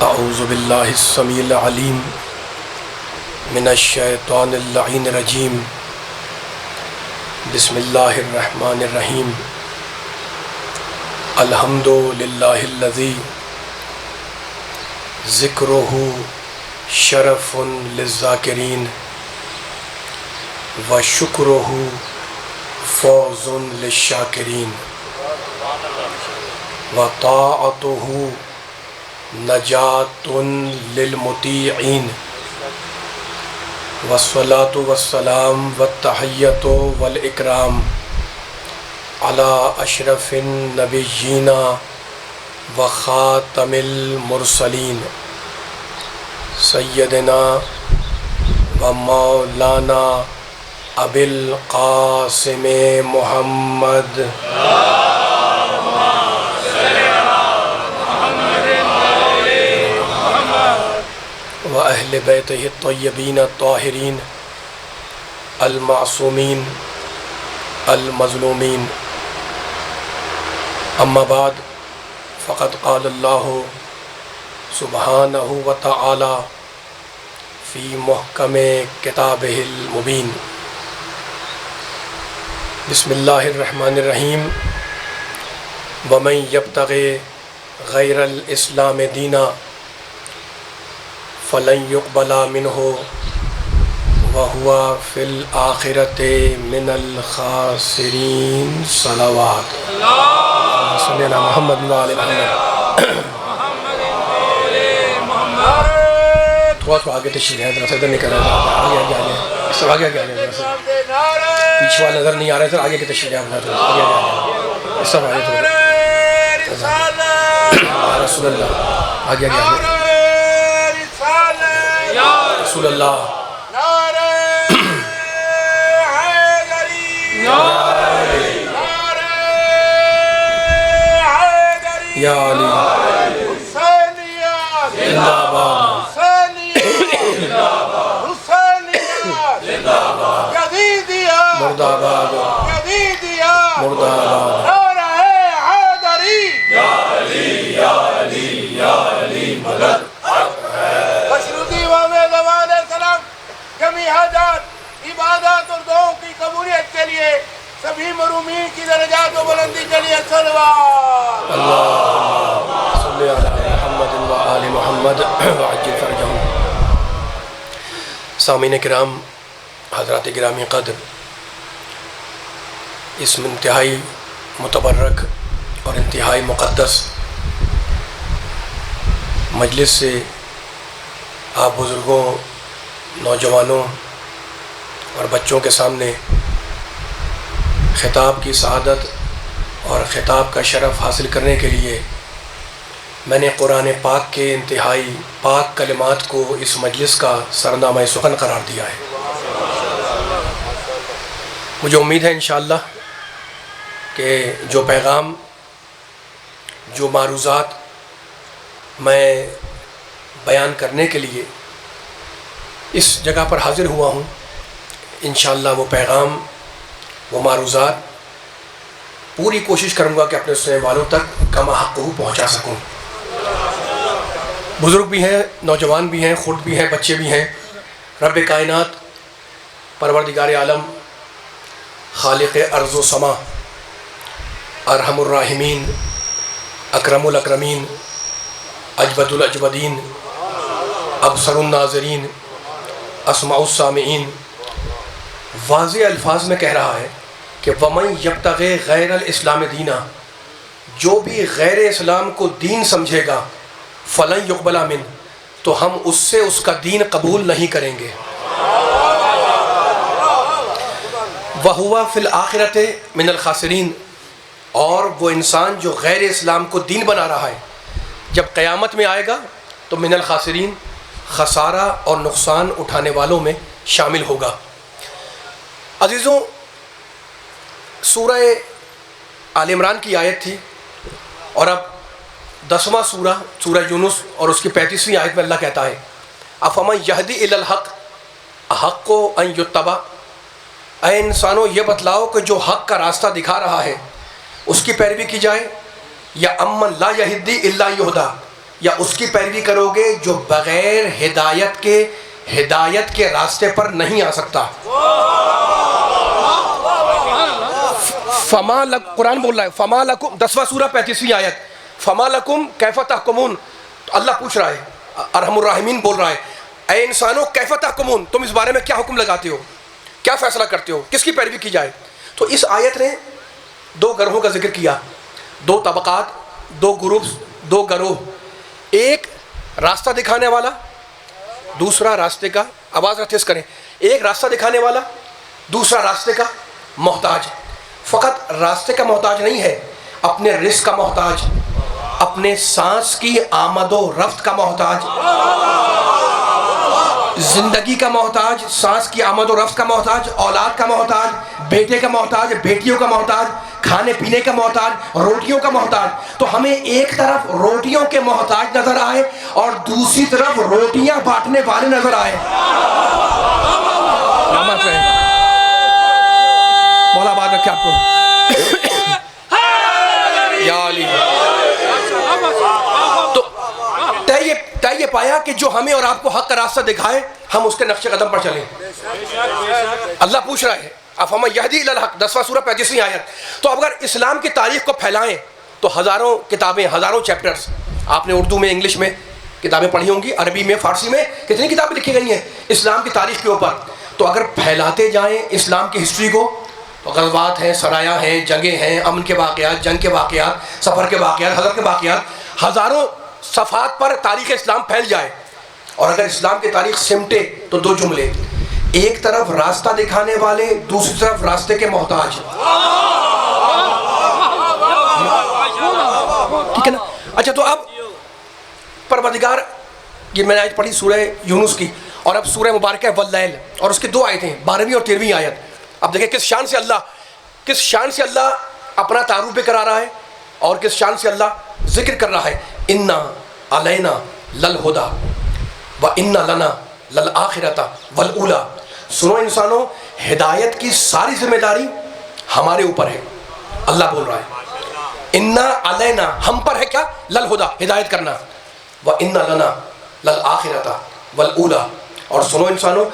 اعوذ باللہ السمیع العلیم من الشیطان اللعین الرجیم بسم اللہ الرحمن الرحیم الحمد للہ الذی ذکرہ شرف للذاکرین وشکرہ فوز للشاکرین وطاعتہ نجات للمطیعین والصلاة والسلام والتحیۃ والاکرام علی اشرف النبیین وخاتم المرسلین سیدنا و مولانا ابی القاسم محمد وأهل بيته الطيبين الطاهرين المعصومين المظلومين أما بعد فقد قال الله سبحانه وتعالى في محكم كتابه المبين بسم الله الرحمن الرحيم ومن يبتغي غير الإسلام دينا فلن يقبل منه وهو في الآخرة من الخاسرين صلوات اللهم صل على محمد وعلى محمد تھوڑا آگے تشریف ہے ذرا ادھر نہیں کر رہا آگے اس طرح آگے پیچھے والا نظر نہیں آ رہا ہے سر آگے کی تشریف ہے آگے اس طرح آگے رسول اللہ آگے رسول اللہ یا علی زندہ باد مردہ آباد مردہ آباد مدد عبادات اور دعاؤں کی قبولیت کے لیے سبھی مرومین کی درجات و بلندی کے لیے صلوات اللہم صلی علی محمد و آل محمد وعجل فرجہم۔ سامعین کرام، حضرات گرامی قدر، اس انتہائی متبرک اور انتہائی مقدس مجلس سے آپ بزرگوں، نوجوانوں اور بچوں کے سامنے خطاب کی سعادت اور خطاب کا شرف حاصل کرنے کے لیے میں نے قرآن پاک کے انتہائی پاک کلمات کو اس مجلس کا سرنامہ سخن قرار دیا ہے۔ مجھے امید ہے انشاءاللہ کہ جو پیغام، جو معروضات میں بیان کرنے کے لیے اس جگہ پر حاضر ہوا ہوں، انشاءاللہ وہ پیغام، وہ معروضات پوری کوشش کروں گا کہ اپنے سننے والوں تک کما حق پہنچا سکوں۔ بزرگ بھی ہیں، نوجوان بھی ہیں، خرد بھی ہیں، بچے بھی ہیں۔ رب کائنات، پروردگار عالم، خالق ارض و سما، ارحم الراحمین، اکرم الاکرمین، اجود الاجودین، ابصر الناظرین، اسمع السامعین، واضح الفاظ میں کہہ رہا ہے کہ وَمَن يَبْتَغِ غَيْرَ الْإِسْلَامِ دِينًا، جو بھی غیر اسلام کو دین سمجھے گا، فَلَن يُقْبَلَ مِنْ، تو ہم اس سے اس کا دین قبول نہیں کریں گے۔ وَهُوَ فِي الْآخِرَةِ مِنَ الْخَاسِرِينَ، اور وہ انسان جو غیر اسلام کو دین بنا رہا ہے، جب قیامت میں آئے گا تو من الخاسرین، خسارہ اور نقصان اٹھانے والوں میں شامل ہوگا۔ عزیزوں، سورہ آل عمران کی آیت تھی، اور اب 10واں سورہ یونس اور اس کی 35ویں آیت میں اللہ کہتا ہے افمن یہدی الی الحق احق ان یتبع، اے انسانوں یہ بتلاؤ کہ جو حق کا راستہ دکھا رہا ہے اس کی پیروی کی جائے، یا امن لا یہدی الا یہدا، یا اس کی پیروی کرو گے جو بغیر ہدایت کے راستے پر نہیں آ سکتا. قرآن بول رہا ہے فما لکم 10واں سورہ 35ویں آیت فما لکم کیف تحکمون. اللہ پوچھ رہا ہے، ارحم الراحمین بول رہا ہے، اے انسانوں کیف تحکمون، تم اس بارے میں کیا حکم لگاتے ہو، کیا فیصلہ کرتے ہو، کس کی پیروی کی جائے. تو اس آیت نے دو گروہوں کا ذکر کیا، دو طبقات، دو گروپس، دو گروہ. ایک راستہ دکھانے والا، دوسرا راستے کا، آواز تیز کریں، ایک راستہ دکھانے والا، دوسرا راستے کا محتاج. فقط راستے کا محتاج نہیں ہے، اپنے رزق کا محتاج، اپنے سانس کی آمد و رفت کا محتاج، زندگی کا محتاج، سانس کی آمد و رفت کا محتاج، اولاد کا محتاج، بیٹے کا محتاج، بیٹیوں کا محتاج، کھانے پینے کا محتاج، روٹیوں کا محتاج. تو ہمیں ایک طرف روٹیوں کے محتاج نظر آئے اور دوسری طرف روٹیاں بانٹنے والے نظر آئے. مولا آباد رکھے آپ کو. یا علی. تو طے یہ پایا کہ جو ہمیں اور آپ کو حق کا راستہ دکھائے ہم اس کے نقش قدم پر چلیں. اللہ پوچھ رہا ہے افمن یہدی الی الحق 10واں سورہ 35ویں آیت. تو اگر اسلام کی تاریخ کو پھیلائیں تو ہزاروں کتابیں، ہزاروں چیپٹرز، آپ نے اردو میں، انگلش میں کتابیں پڑھی ہوں گی، عربی میں، فارسی میں کتنی کتابیں لکھی گئی ہیں اسلام کی تاریخ کے اوپر. تو اگر پھیلاتے جائیں اسلام کی ہسٹری کو، تو غزوات ہیں، سرایاں ہیں، جنگیں ہیں، امن کے واقعات، جنگ کے واقعات، سفر کے واقعات، حضرت کے واقعات، ہزاروں صفحات پر تاریخ اسلام پھیل جائے. اور اگر اسلام کی تاریخ سمٹے تو دو جملے، ایک طرف راستہ دکھانے والے، دوسری طرف راستے کے محتاج. ٹھیک ہے نا. اچھا تو اب پروردگار، یہ میں نے آیت پڑھی سورہ یونس کی، اور اب سورہ مبارکہ واللیل، اور اس کی دو آیتیں 12ویں اور 13ویں آیت. اب دیکھیں کس شان سے اللہ اپنا تعارف بھی کرا رہا ہے اور کس شان سے اللہ ذکر کر رہا ہے. انا علینا للہدی وانا لنا للآخرۃ والاولی. سنو انسانوں، ہدایت کی ساری ذمہ داری ہمارے اوپر ہے. اللہ بول رہا ہے انا علینا، ہم پر ہے کیا؟ للہدی، ہدایت کرنا، وانا لنا للآخرۃ والاولی. اور سنو انسانوں،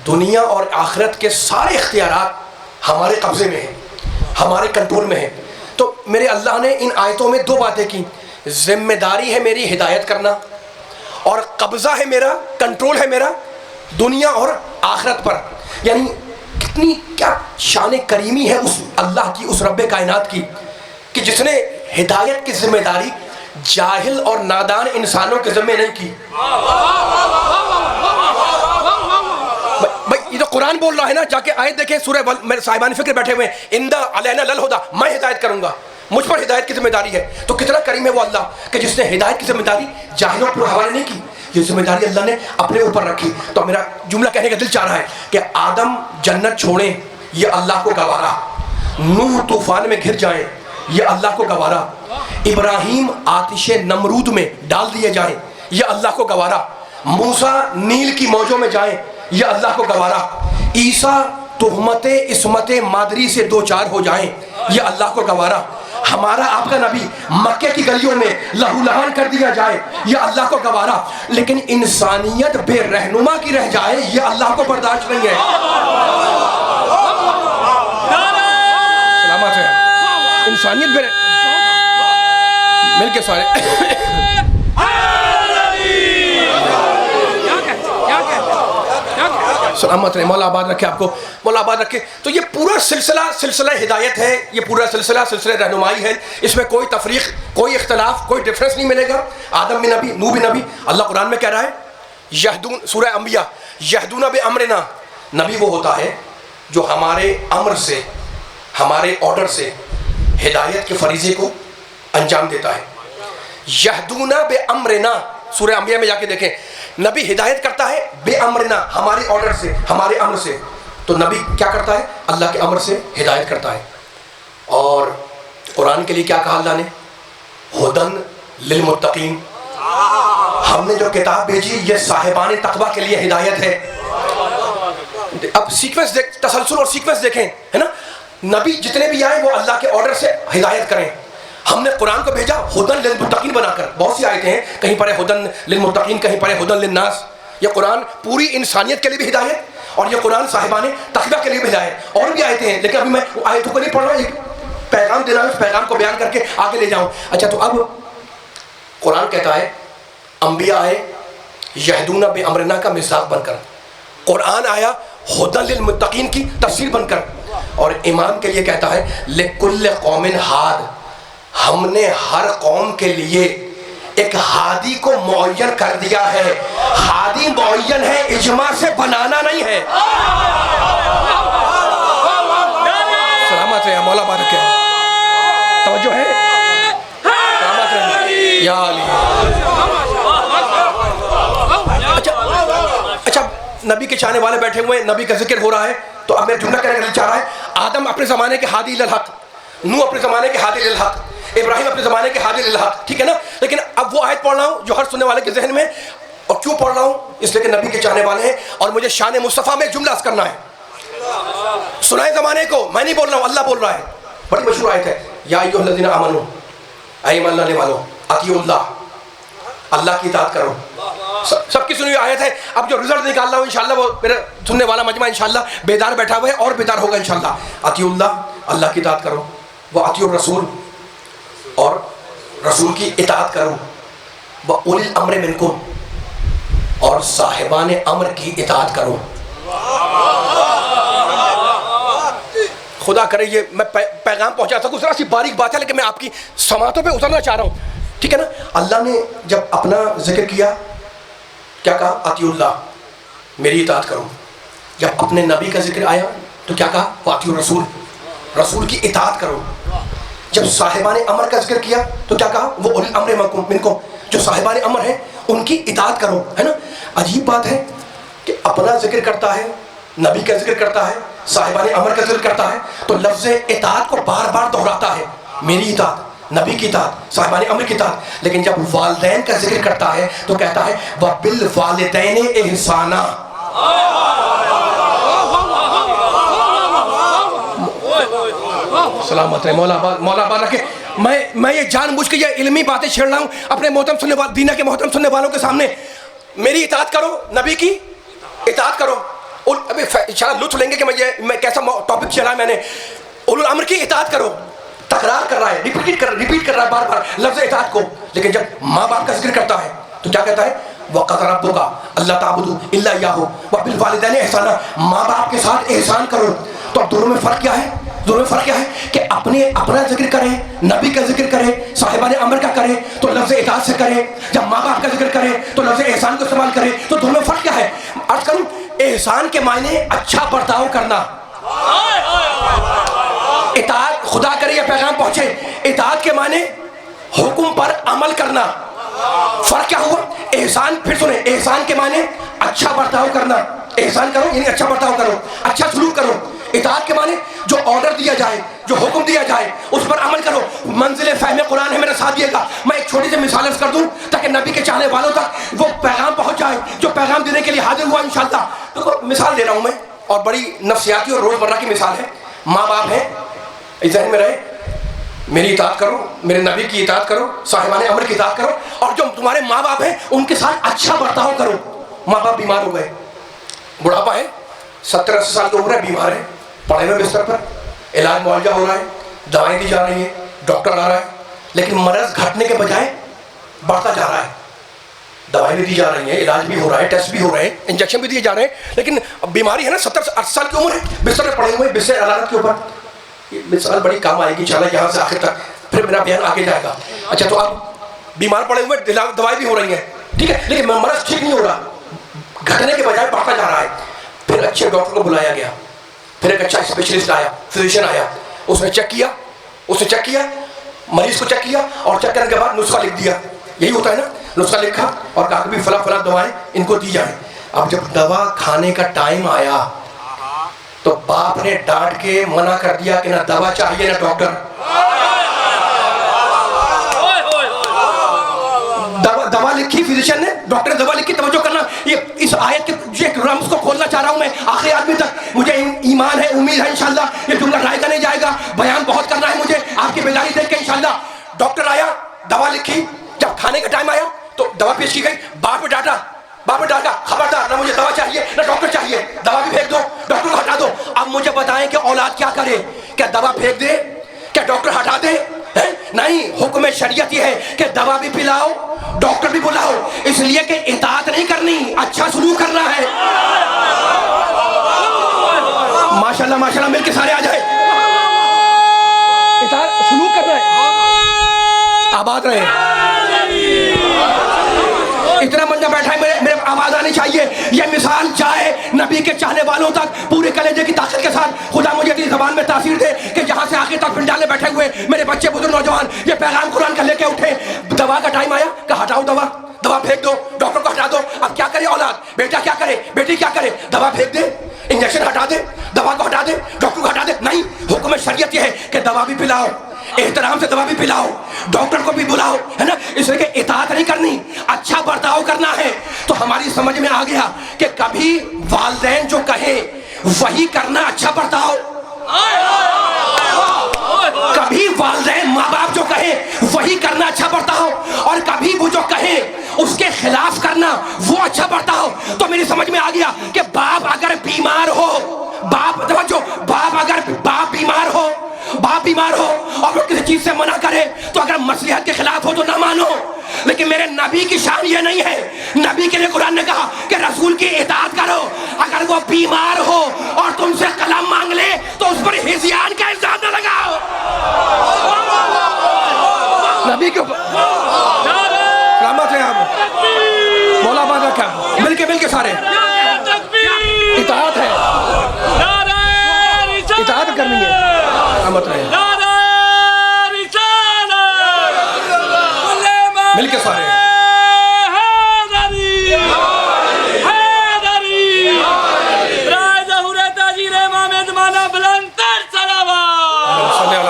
دنیا اور آخرت کے سارے اختیارات ہمارے قبضے میں ہیں، ہمارے کنٹرول میں ہیں. تو میرے اللہ نے ان آیتوں میں دو باتیں کی، ذمہ داری ہے میری ہدایت کرنا، اور قبضہ ہے میرا، کنٹرول ہے میرا دنیا اور آخرت پر. یعنی کتنی کیا شان کریمی ہے اس اللہ کی، اس رب کائنات کی، کہ جس نے ہدایت کی ذمہ داری جاہل اور نادان انسانوں کے ذمہ نہیں کی. بھائی یہ تو قرآن بول رہا ہے نا، جا کے آیت دیکھیں سورہ میرے صاحبان فکر بیٹھے ہوئے ہیں، انا علینا للہدی، میں ہدایت کروں گا، مجھ پر ہدایت کی ذمہ داری ہے. تو کتنا کریم ہے وہ اللہ کہ جس نے ہدایت کی ذمہ داری جاہلوں پر حوالے نہیں کی، یہ ذمہ داری اللہ نے اپنے اوپر رکھی. تو میرا جملہ کہنے کا دل چاہ رہا ہے کہ آدم جنت چھوڑیں، یہ اللہ کو گوارا، نوح طوفان میں گھر جائیں، یہ اللہ کو گوارا، ابراہیم آتش نمرود میں ڈال دیے جائیں، یہ اللہ کو گوارا، موسیٰ نیل کی موجوں میں جائیں، یہ اللہ کو گوارا، عیسیٰ تہمت عصمت مادری سے دو چار ہو جائیں، یہ اللہ کو گوارا، ہمارا آپ کا نبی مکے کی گلیوں میں لہو لہان کر دیا جائے، یہ اللہ کو گوارا. لیکن انسانیت بے رہنما کی رہ جائے، یہ اللہ کو برداشت نہیں ہے. سلامت ہے انسانیت بے مل کے سارے سلامت رہے. مولا آباد رکھے آپ کو، مولا آباد رکھے. تو یہ پورا سلسلہ ہدایت ہے، یہ پورا سلسلہ رہنمائی ہے. اس میں کوئی تفریق، کوئی اختلاف، کوئی ڈفرنس نہیں ملے گا. آدم بھی نبی، نوح بھی نبی. اللہ قرآن میں کہہ رہا ہے یہدون، سورہ انبیاء، یہدون بامرنا، نبی وہ ہوتا ہے جو ہمارے امر سے، ہمارے آرڈر سے ہدایت کے فریضے کو انجام دیتا ہے. یہدون بامرنا، سورہ انبیاء میں جا کے دیکھیں، نبی ہدایت کرتا ہے بے امرنا، ہمارے آرڈر سے، ہمارے امر سے. تو نبی کیا کرتا ہے؟ اللہ کے امر سے ہدایت کرتا ہے. اور قرآن کے لیے کیا کہا اللہ نے؟ ہدن للمتقین. ہم نے جو کتاب بھیجی یہ صاحبان تقویٰ کے لیے ہدایت ہے. اب سیکوینس تسلسل اور سیکوینس دیکھیں، ہے نا. نبی جتنے بھی آئے وہ اللہ کے آرڈر سے ہدایت کریں. ہم نے قرآن کو بھیجا ہدن للمتقین بنا کر. بہت سی آیتیں ہیں, کہیں پر ہے ہدن للمتقین, کہیں پر ہے ہدن للناس. یہ قرآن پوری انسانیت کے لیے بھی ہدایت, اور یہ قرآن صاحبان تقویٰ کے لیے بھی ہدایت. اور بھی آیتیں ہیں, لیکن ابھی میں آیتوں کو نہیں پڑھ رہا, ایک پیغام دے رہا ہوں, اس پیغام کو بیان کر کے آگے لے جاؤں. اچھا, تو اب قرآن کہتا ہے انبیاء آئے یہدون بامرنا کا مصداق بن کر, قرآن آیا ہدن للمتقین کی تفسیر بن کر, اور امام کے لیے کہتا ہے لکل قوم ہاد, ہم نے ہر قوم کے لیے ایک ہادی کو معین کر دیا ہے. ہادی معین ہے, اجماع سے بنانا نہیں ہے. سلامت ہے مولا بارک ہے, توجہ ہے, سلامت ہے یا علی. اچھا, نبی کے چاہنے والے بیٹھے ہوئے ہیں, نبی کا ذکر ہو رہا ہے, تو اب میں جملہ کہنے کا چاہ رہا ہے. آدم اپنے زمانے کے ہادی للحق, نوح اپنے زمانے کے ہادی للحق, ابراہیم اپنے زمانے کے ہادی للحق, ٹھیک ہے نا. لیکن اب وہ آیت پڑھ رہا ہوں جو ہر سننے والے کے ذہن میں, اور کیوں پڑھ رہا ہوں, اس لیے کہ نبی کے چاہنے والے ہیں اور مجھے شان مصطفیٰ میں جملہ عرض کرنا ہے. سنائے زمانے کو, میں نہیں بول رہا ہوں, اللہ بول رہا ہے. بڑی مشہور آیت ہے, یا ایھا الذین آمنوا, اے ایمان لانے والو, اطیعوا اللہ, اللہ کی اطاعت کرو. سب کی سنی ہوئی آیت ہے. اب جو رزلٹ نکال رہا ہوں انشاءاللہ وہ میرا سننے والا مجمع انشاءاللہ بیدار بیٹھا ہوا ہے اور بیدار ہوگا انشاءاللہ. اطیعوا اللہ, اللہ کی اطاعت کرو, واطیعوا الرسول, اور رسول کی اطاعت کرو, واولی الامر منکم, اور صاحبان امر کی اطاعت کرو. خدا کرے یہ میں پیغام پہنچا سکوں, ذرا سی باریک بات ہے لیکن میں آپ کی سماعتوں پہ اترنا چاہ رہا ہوں, ٹھیک ہے نا. اللہ نے جب اپنا ذکر کیا, کیا کہا, اطیعوا اللہ, میری اطاعت کرو. جب اپنے نبی کا ذکر آیا تو کیا کہا, واطیعوا الرسول, رسول کی اطاعت کرو. جب صاحبان امر کا ذکر کیا تو کیا کہا, وہ اولی الامر منکم, جو صاحبان امر ہیں ان کی اطاعت کرو, ہے نا. عجیب بات ہے کہ اپنا ذکر کرتا ہے, نبی کا ذکر کرتا ہے, صاحبان امر کا ذکر کرتا ہے, تو لفظ اطاعت کو بار بار دہراتا ہے, میری اطاعت, نبی کی اطاعت, صاحبان امر کی اطاعت. لیکن جب والدین کا ذکر کرتا ہے تو کہتا ہے وَبِالْوَالِدَيْنِ احسانا. سلامت ہے مولا بارک ہے. میں یہ جان بوجھ کے یہ علمی باتیں چھیڑ رہا ہوں اپنے محترم سننے والے, دینہ کے محترم سننے والوں کے سامنے. میری اطاعت کرو, نبی کی اطاعت کرو. ابھی انشاءاللہ لطف لیں گے کہ میں کیسا ٹاپک چلا ہے میں نے. اولو الامر کی اطاعت کرو, تکرار کر رہا ہے, ریپیٹ کر رہا ہے بار بار لفظ اطاعت کو. لیکن جب ماں باپ کا ذکر کرتا ہے تو کیا کہتا ہے, وَقَضَىٰ رَبُّكَ أَلَّا تَعْبُدُوا إِلَّا إِيَّاهُ وَبِالْوَالِدَيْنِ إِحْسَانًا, ماں باپ کے ساتھ احسان کرو. تو اب دونوں میں فرق کیا ہے, دونوں میں فرق کیا ہے کہ اپنا ذکر کرے, نبی کا ذکر کرے, صاحبان امر کا کرے تو لفظ اطاعت سے کرے, جب ماں باپ کا ذکر کرے تو لفظ احسان کو استعمال کرے. تو دونوں میں فرق کیا ہے, عرض کروں, احسان کے معنی اچھا برتاؤ کرنا, اطاعت, خدا کرے یہ پیغام پہنچے, اطاعت کے معنی حکم پر عمل کرنا. فرق کیا ہوا, احسان, پھر سنیں, احسان کے معنی اچھا برتاؤ کرنا, احسان کرو یعنی اچھا برتاؤ کرو, اچھا سلوک کرو. اطاعت کے معنی جو آرڈر دیا جائے, جو حکم دیا جائے اس پر عمل کرو. منزل فہم قرآن ہے, میرا ساتھ دیے گا. میں ایک چھوٹی سی مثال عرض کر دوں تاکہ نبی کے چاہنے والوں تک وہ پیغام پہنچ جائے جو پیغام دینے کے لیے حاضر ہوا انشاءاللہ. تو مثال دے رہا ہوں میں, اور بڑی نفسیاتی اور روزمرہ کی مثال ہے. ماں باپ ہیں, ذہن میں رہے, میری اطاعت کرو, میرے نبی کی اطاعت کرو, صاحبان امر کی اطاعت کرو, اور جو تمہارے ماں باپ ہیں ان کے ساتھ اچھا برتاؤ کرو. ماں باپ بیمار ہو گئے, بڑھاپا ہے, 70-80 سال کی عمر ہے, بیمار ہے, پڑے ہوئے بستر پر, علاج معالجہ ہو رہا ہے, دوائیں دی جا رہی ہیں, ڈاکٹر آ رہا ہے, لیکن مرض گھٹنے کے بجائے بڑھتا جا رہا ہے. دوائیں بھی دی جا رہی ہیں, علاج بھی ہو رہا ہے, ٹیسٹ بھی ہو رہے ہیں, انجیکشن بھی دیے جا رہے ہیں, لیکن بیماری ہے نا, 70-80 سال کی عمر ہے, بستر پر پڑے ہوئے, بستر عدالت کے اوپر. یہ مثال بڑی کام آئے گی انشاءاللہ یہاں سے آخر تک, پھر میرا بیان آگے جائے گا. اچھا, تو اب بیمار پڑے ہوئے, دوائی بھی ہو رہی ہیں, ٹھیک ہے, لیکن مرض ٹھیک نہیں ہو رہا, گھٹنے کے بجائے بڑھتا جا رہا ہے. پھر اچھے ڈاکٹر کو بلایا گیا, پھر ایک اچھا اسپیشلسٹ آیا, فزیشین آیا, اس نے چیک کیا, مریض کو چیک کیا, اور چیک کرنے کے بعد نسخہ لکھ دیا. یہی ہوتا ہے نا, نسخہ لکھا اور کہا کہ فلاں دوائیں ان کو دی جائیں. اب جب دوا کھانے کا ٹائم آیا تو باپ نے ڈانٹ کے منع کر دیا کہ نہ دوا چاہیے نہ ڈاکٹر. دوا لکھی فزیشین نے, ڈاکٹر نے دوا لکھی. توجہ کرنا, یہ اس آیت کے رمز کو کھولنا چاہ رہا ہوں میں آخری آدمی تک. مجھے ایمان ہے, امید ہے انشاءاللہ یہ جملہ رائے کا نہیں جائے گا, بیان بہت کرنا ہے مجھے آپ کی بیداری دیکھ کے انشاءاللہ. ڈاکٹر آیا, دوا لکھی, جب کھانے کا ٹائم آیا تو دوا پیش کی گئی, باپ نے ڈانٹا, خبردار, نہ مجھے دوا چاہیے نہ ڈاکٹر چاہیے, دوا بھی پھینک دو, ڈاکٹر کو ہٹا دو. اب مجھے بتائیں کہ اولاد کیا کرے؟ کیا دوا پھینک دے؟ کیا ڈاکٹر ہٹا دے؟ نہیں, حکم شریعت یہ ہے کہ دوا بھی پلاؤ, ڈاکٹر بھی بلاؤ, اس لیے کہ اطاعت نہیں کرنی, اچھا سلوک کرنا ہے. ماشاءاللہ ماشاءاللہ, مل کے سارے آ جائے. اطاعت سلوک کرنا ہے. آباد رہے. اتنا بندہ بیٹھا ہے, میرے آواز آنی چاہیے. یہ مثال جائے نبی کے چاہنے والوں تک پورے کلیجے کی طاقت کے ساتھ. خدا مجھے اپنی زبان میں تاثیر دے کہ جہاں سے آخر تک پنڈال میں بیٹھے ہوئے میرے بچے بزرگ نوجوان یہ پیغام قرآن کا لے کے اٹھے. دوا کا ٹائم آیا کہ ہٹاؤ دوا پھینک دو, ڈاکٹر کو ہٹا دو. اب کیا کرے اولاد؟ بیٹا کیا کرے, بیٹی کیا کرے؟ دوا پھینک دے, انجیکشن ہٹا دے, دوا کو ہٹا دے, ڈاکٹر کو ہٹا دے. نہیں, حکم شریعت یہ ہے کہ دوا بھی پلاؤ, احترام سے دوا بھی پلاؤ, ڈاکٹر کو بھی بلاؤ, ہے نا. اس لیے کہ اطاعت نہیں کرنی, اچھا برتاؤ کرنا ہے. تو ہماری سمجھ میں آ گیا کہ کبھی والدین جو کہے وہی کرنا اچھا برتاؤ, کبھی والدین ماں باپ جو کہے وہی کرنا اچھا برتاؤ, اور کبھی وہ جو کہے اس کے خلاف کرنا وہ اچھا برتاؤ. تو میری سمجھ میں آ گیا کہ باپ اگر بیمار ہو, باپ بیمار ہو اور وہ کسی چیز سے منع کرے تو اگر مصلحت کے خلاف ہو تو نہ مانو. لیکن میرے نبی کی شان یہ نہیں ہے. نبی کے لیے قرآن نے کہا کہ رسول کی اطاعت کرو. اگر وہ بیمار ہو اور تم سے قلم مانگ لے تو اس پر ہذیان کا الزام نہ لگاؤ. نبی کے اوپر سلامت ہے. آپ مولا آباد رکھا, مل کے سارے اطاعت ہے, اطاعت کرنی ہے. مت رہے مل کے سارے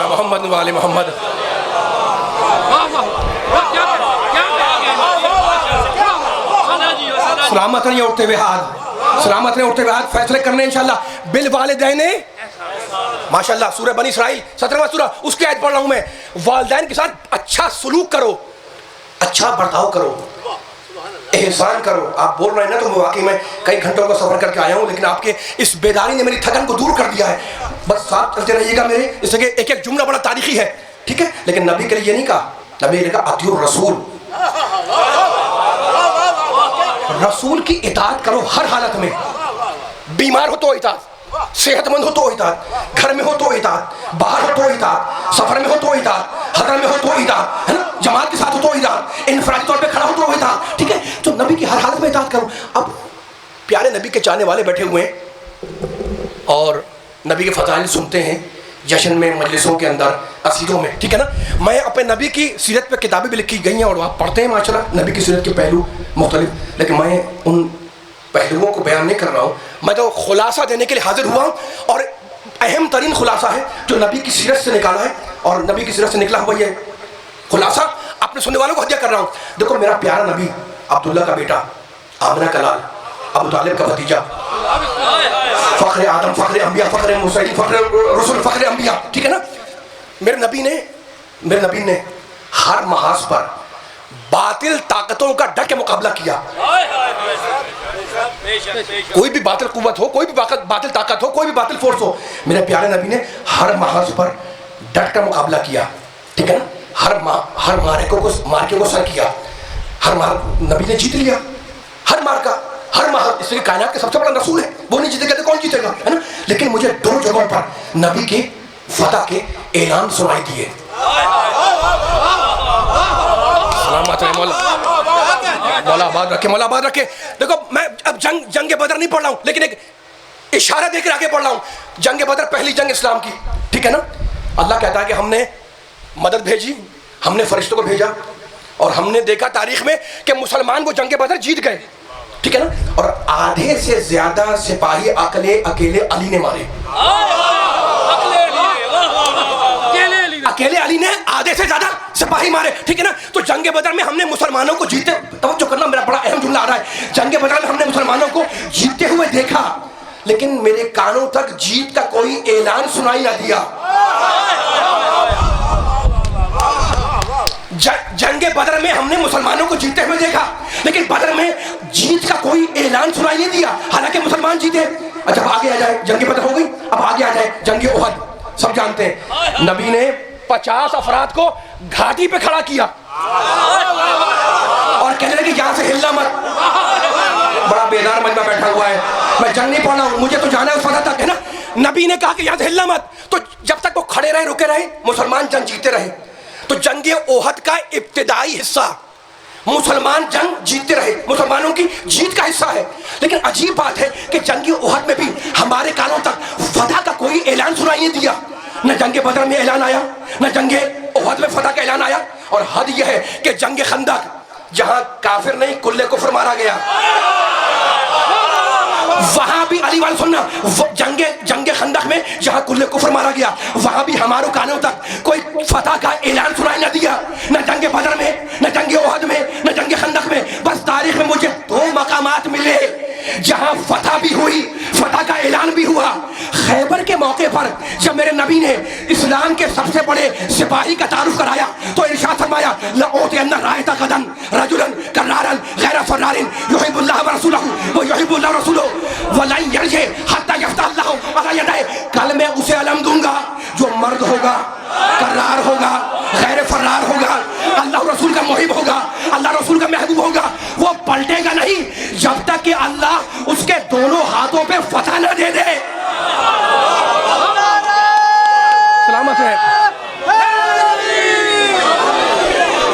محمد والے محمد. سلامت نہیں اٹھتے ہوئے ہاتھ, سلامت نہیں اٹھتے ہوئے ہاتھ. فیصلے کرنے انشاءاللہ بالوالدین. ماشاءاللہ سورہ بنی اسرائیل 17واں سورہ, اس کی آیت پڑھ رہا ہوں میں. والدین کے ساتھ اچھا سلوک کرو, اچھا برتاؤ کرو, احسان کرو. آپ بول رہے ہیں نا, تو واقعی میں کئی گھنٹوں کا سفر کر کے آیا ہوں, لیکن آپ کے اس بیداری نے میری تھکن کو دور کر دیا ہے. بس ساتھ چلتے رہیے گا میرے, اس لیے کہ ایک جملہ بڑا تاریخی ہے, ٹھیک ہے. لیکن نبی کے لیے یہ نہیں کہا, نبی نے کہا اطیعوا الرسول, رسول کی اطاعت کرو ہر حالت میں. بیمار ہو تو اطاعت, صحت مند ہو تو اطاعت, گھر میں ہو تو اطاعت, باہر ہو تو اطاعت, سفر میں ہو تو اطاعت, حضر میں ہو تو اطاعت, ہے نا, جماعت کے ساتھ ہو تو اطاعت, انفرادی طور پہ کھڑا ہو تو اطاعت, ٹھیک ہے. تو نبی کی ہر حالت میں اطاعت کرو. اب پیارے نبی کے چاہنے والے بیٹھے ہوئے ہیں اور نبی کے فضائل سنتے ہیں جشن میں, مجلسوں کے اندر, قصیدوں میں, ٹھیک ہے نا. میں اپنے نبی کی سیرت پہ کتابیں بھی لکھی گئی ہیں اور آپ پڑھتے ہیں ماشاءاللہ نبی کی سیرت کے پہلو مختلف, لیکن میں ان پہلوؤں کو بیان نہیں کر رہا ہوں. میں تو خلاصہ دینے کے لیے حاضر ہوا ہوں, اور اہم ترین خلاصہ ہے جو نبی کی سیرت سے نکالا ہے, اور نبی کی سیرت سے نکلا ہوا یہ خلاصہ اپنے سننے والوں کو ہدیہ کر رہا ہوں. دیکھو میرا پیارا نبی, عبداللہ کا بیٹا, آمنہ کا لال, ابو طالب کا بھتیجا, فخر آدم, فخر انبیاء, فخر مرسلین, فخر رسول, فخر انبیاء, ٹھیک ہے نا. میرے نبی نے ہر محاذ پر باطل طاقتوں کا ڈٹ کے مقابلہ کیا. کوئی بھی باطل قوت ہو, کوئی بھی باطل طاقت ہو, کوئی بھی باطل فورس ہو, میرے پیارے نبی نے ہر محاذ پر ڈٹ کر مقابلہ کیا, ٹھیک ہے نا. ہر مارکے کو سر کیا, نبی نے جیت لیا ہر مارکا, ہر محاذ. اس لیے کائنات کے سب سے بڑا رسول ہے, وہ نہیں جیتے گا تو کون جیتے گا, ہے نا. لیکن مجھے 2 جگہوں پر نبی کے فتح کے اعلان سنائی دیے. سلامت ہے مولا آباد رکھے, مولا آباد رکھے. دیکھو میں اب جنگ بدر نہیں پڑھ رہا ہوں, لیکن ایک اشارہ دے کر آگے پڑھ رہا ہوں. جنگ بدر پہلی جنگ اسلام کی, ٹھیک ہے نا. اللہ کہتا ہے کہ ہم نے مدد بھیجی, ہم نے فرشتوں کو بھیجا, اور ہم نے دیکھا تاریخ میں کہ مسلمان وہ جنگ بدر جیت گئے, ٹھیک ہے نا. اور آدھے سے زیادہ سپاہی اکیلے علی نے مارے. اکیلے علی نے آدھے سے زیادہ سپاہی مارے, ٹھیک ہے نا. تو جنگ بدر میں ہم نے مسلمانوں کو جیتے, توجہ کرنا میرا بڑا اہم جملہ آ رہا ہے. جنگ بدر میں ہم نے مسلمانوں کو جیتتے ہوئے دیکھا, لیکن میرے کانوں تک جیت کا کوئی اعلان سنائی نہ دیا. جنگ بدر میں ہم نے مسلمانوں کو جیتے ہوئے دیکھا، لیکن بدر میں جیت کا کوئی اعلان سنائی نہیں دیا، حالانکہ مسلمان جیتے۔ جب آگے آ جائے جنگ بدر ہو گئی، اب آگے آ جائے جنگ احد، سب جانتے ہیں نبی نے 50 افراد کو گھاٹی پہ کھڑا کیا اور کہنے لگے یہاں سے ہلنا مت۔ بڑا بیدار مجمع بیٹھا ہوا ہے، میں جنگ نہیں پڑھنا ہوں، مجھے تو جانا ہے اس فتح تک، ہے نا۔ نبی نے کہا کہ یہاں سے ہلنا مت، تو جب تک وہ کھڑے رہے رکے رہے مسلمان جنگ جیتے رہے۔ تو جنگ احد کا ابتدائی حصہ مسلمان جنگ جیتے رہے، مسلمانوں کی جیت کا حصہ ہے، لیکن عجیب بات ہے کہ جنگ احد میں بھی ہمارے کانوں تک فتح کا کوئی اعلان سنائی نہیں دیا۔ نہ جنگ بدر میں اعلان آیا، نہ جنگ احد میں فتح کا اعلان آیا۔ اور حد یہ ہے کہ جنگ خندق، جہاں کافر نہیں کل کفر مارا گیا، وہاں بھی علی والے سننا، جنگ خندق میں جہاں کل کفر مارا گیا، وہاں بھی ہماروں کانوں تک کوئی فتح کا اعلان سنائی نہ دیا، نہ جنگ بدر میں، نہ جنگ احد میں، نہ جنگ خندق میں۔ بس تاریخ میں مجھے 2 مقامات ملے جہاں فتح بھی ہوئی، فتح کا اعلان بھی ہوا۔ خیبر کے موقع پر جب میرے نبی نے اسلام کے سب سے بڑے سپاہی کا تعارف کرایا تو ارشاد فرمایا لَأُعْطِيَنَّ الرَّائِحَةَ غَدًا رَجُلًا كَرَّارًا غَيْرَ فَرَّارٍ يُحِبُّ اللَّهَ وَرَسُولَهُ وَيُحِبُّ اللَّهَ وَرَسُولُهُ وَلَن يَرْجِعَ حَتَّى يَفْتَحَ اللَّهُ عَلَىٰ يَدَيْهِ۔ کل میں اسے علم دوں گا جو مرد ہوگا، کرار ہوگا، غیر فرار ہوگا، اللہ رسول کا محب ہوگا، اللہ رسول کا محبوب ہوگا، وہ پلٹے گا نہیں جب تک کہ اللہ اس کے دونوں ہاتھوں پہ فتح نہ دے دے۔ سلامت ہے۔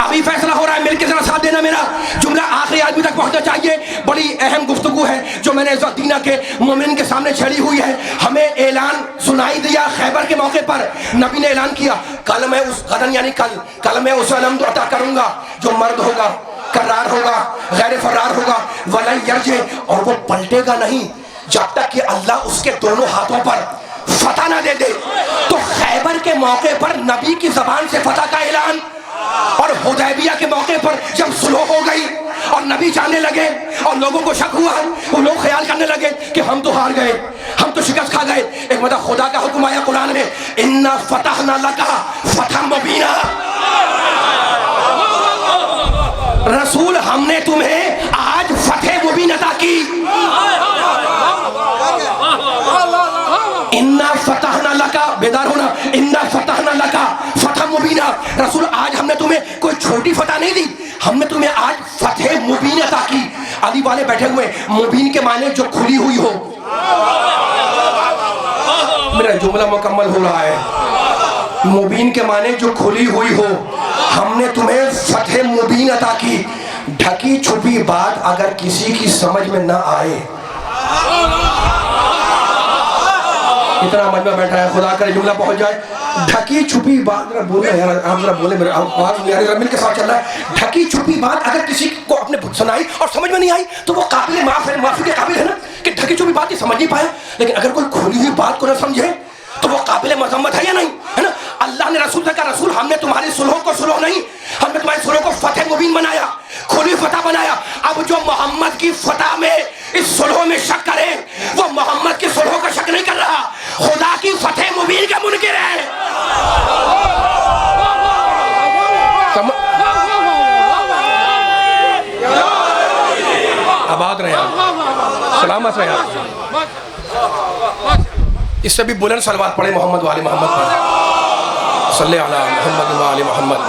ابھی فیصلہ ہو رہا ہے، مل کے ذرا ساتھ دینا، میرا جملہ آخری آدمی تک پہنچنا چاہیے۔ بڑی اہم گفتگو ہے جو میں نے عزت دینہ کے مومن کے سامنے چھڑی ہوئی ہے۔ ہمیں اعلان سنائی دیا خیبر کے موقع پر، نبی نے اعلان کیا کل میں اس غدن یعنی کل میں اسے علم عطا کروں گا جو مرد ہوگا، کرار ہوگا، غیر فرار ہوگا، وَلَن يَرْجِعَ، اور وہ پلٹے گا نہیں جب تک کہ اللہ اس کے دونوں ہاتھوں پر فتح نہ دے دے۔ تو خیبر کے موقع پر نبی کی زبان سے فتح کا اعلان، اور حدیبیہ کے موقع پر جب صلح ہو گئی اور نبی جانے لگے اور لوگوں کو شک ہوا، وہ لوگ خیال کرنے لگے کہ ہم تو ہار گئے، ہم تو شکست کھا گئے۔ ایک مرتبہ خدا کا حکم آیا قرآن میں اِنَّا فَتَحْنَا لَكَ فَتْحًا مُبِينًا، رسول ہم نے تمہیں آج فتح مبین عطا کی۔ اِنَّا فَتَحْنَا لَكَ، بیدار ہونا، اِنَّا فَتَحْنَا لَكَ فَتْحًا مُبِينًا، رسول آج ہم نے تمہیں کوئی چھوٹی فتح نہیں دی، ہم نے تمہیں آج فتح مبین عطا کی۔ علی والے بیٹھے ہوئے، مبین کے معنی جو کھلی ہوئی ہو۔ میرا جملہ مکمل ہو رہا ہے۔ مبین کے معنی جو کھلی ہوئی ہو، ہم نے تمہیں فتح مبین عطا کی۔ ڈھکی چھپی بات اگر کسی کی سمجھ میں نہ آئے، اتنا مجمع بیٹھا ہے، خدا کرے جملہ پہنچ جائے۔ ڈھکی چھپی بات، ذرا بولے یار، آپ ذرا بولے، میرے آواز نہیں آ رہی، مل کے ساتھ چل رہا ہے۔ ڈھکی چھپی بات اگر کسی کو اپنے سنائی اور سمجھ میں نہیں آئی تو وہ قابل معافی کے قابل ہے نا، کہ ڈھکی چھپی بات یہ سمجھ نہیں پایا، لیکن اگر کوئی کھلی ہوئی بات کو نہ سمجھے تو وہ قابل مذمت ہے یا نہیں، ہے نا۔ اللہ نے رسول سے کہا رسول ہم نے تمہاری صلح کو صلح نہیں، ہم نے تمہاری صلح کو فتح مبین بنایا، کھلی فتح بنایا۔ اب جو محمد کی فتح میں اس صلح میں شک کرے وہ محمد کی صلح کا شک نہیں کر رہا، خدا کی فتح مبین کا منکر ہے۔ آباد رہے آپ، سلامت رہے آپ۔ اس سے بھی بلند صلوات پڑھے محمد و آل محمد پر، صلی علی محمد و آل محمد۔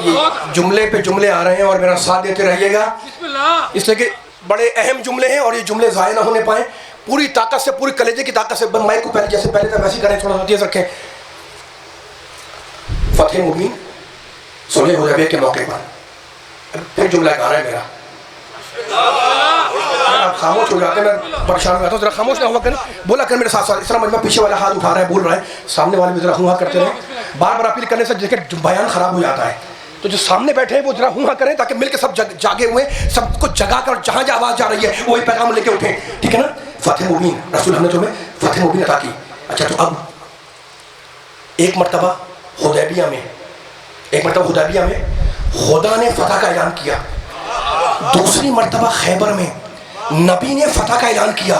یہ جملے پہ جملے آ رہے ہیں اور میرا ساتھ دیتے رہیے گا، اس لیے کہ بڑے اہم جملے ہیں اور یہ جملے ضائع نہ ہونے پائیں۔ پوری طاقت سے، پوری کلیجے کی طاقت سے مائک کو پہلے جیسے پہلے تھا ویسے کریں، تھوڑا تیز رکھیں۔ فتح مبین صلح حدیبیہ کے موقع پر، پھر جملہ گا رہا ہے میرا، آپ خاموش ہو جاتے ہیں، میں پریشان ہو جاتا ہوں، ذرا خاموش نہ ہوا کریں، بولا کریں میرے ساتھ ساتھ۔ اس طرح مجمع پیچھے والا ہاتھ اٹھا رہا ہے، بول رہا ہے، سامنے والے بھی ذرا ہوں ہاں کرتے رہیں۔ بار بار اپیل کرنے سے دیکھیں بیان خراب ہو جاتا ہے، تو جو سامنے بیٹھے ہیں وہ ذرا ہوں ہاں کریں تاکہ مل کے سب جاگے ہوئے، سب کو جگا کر جہاں جہاں آواز جا رہی ہے وہی پیغام لے کے اٹھیں، ٹھیک ہے نا۔ فتح مبین، رسول ہم نے تمہیں فتح مبین عطا کی۔ اچھا تو اب ایک مرتبہ حدیبیہ میں خدا نے فتح کا اعلان کیا، دوسری مرتبہ خیبر میں نبی نے فتح کا اعلان کیا۔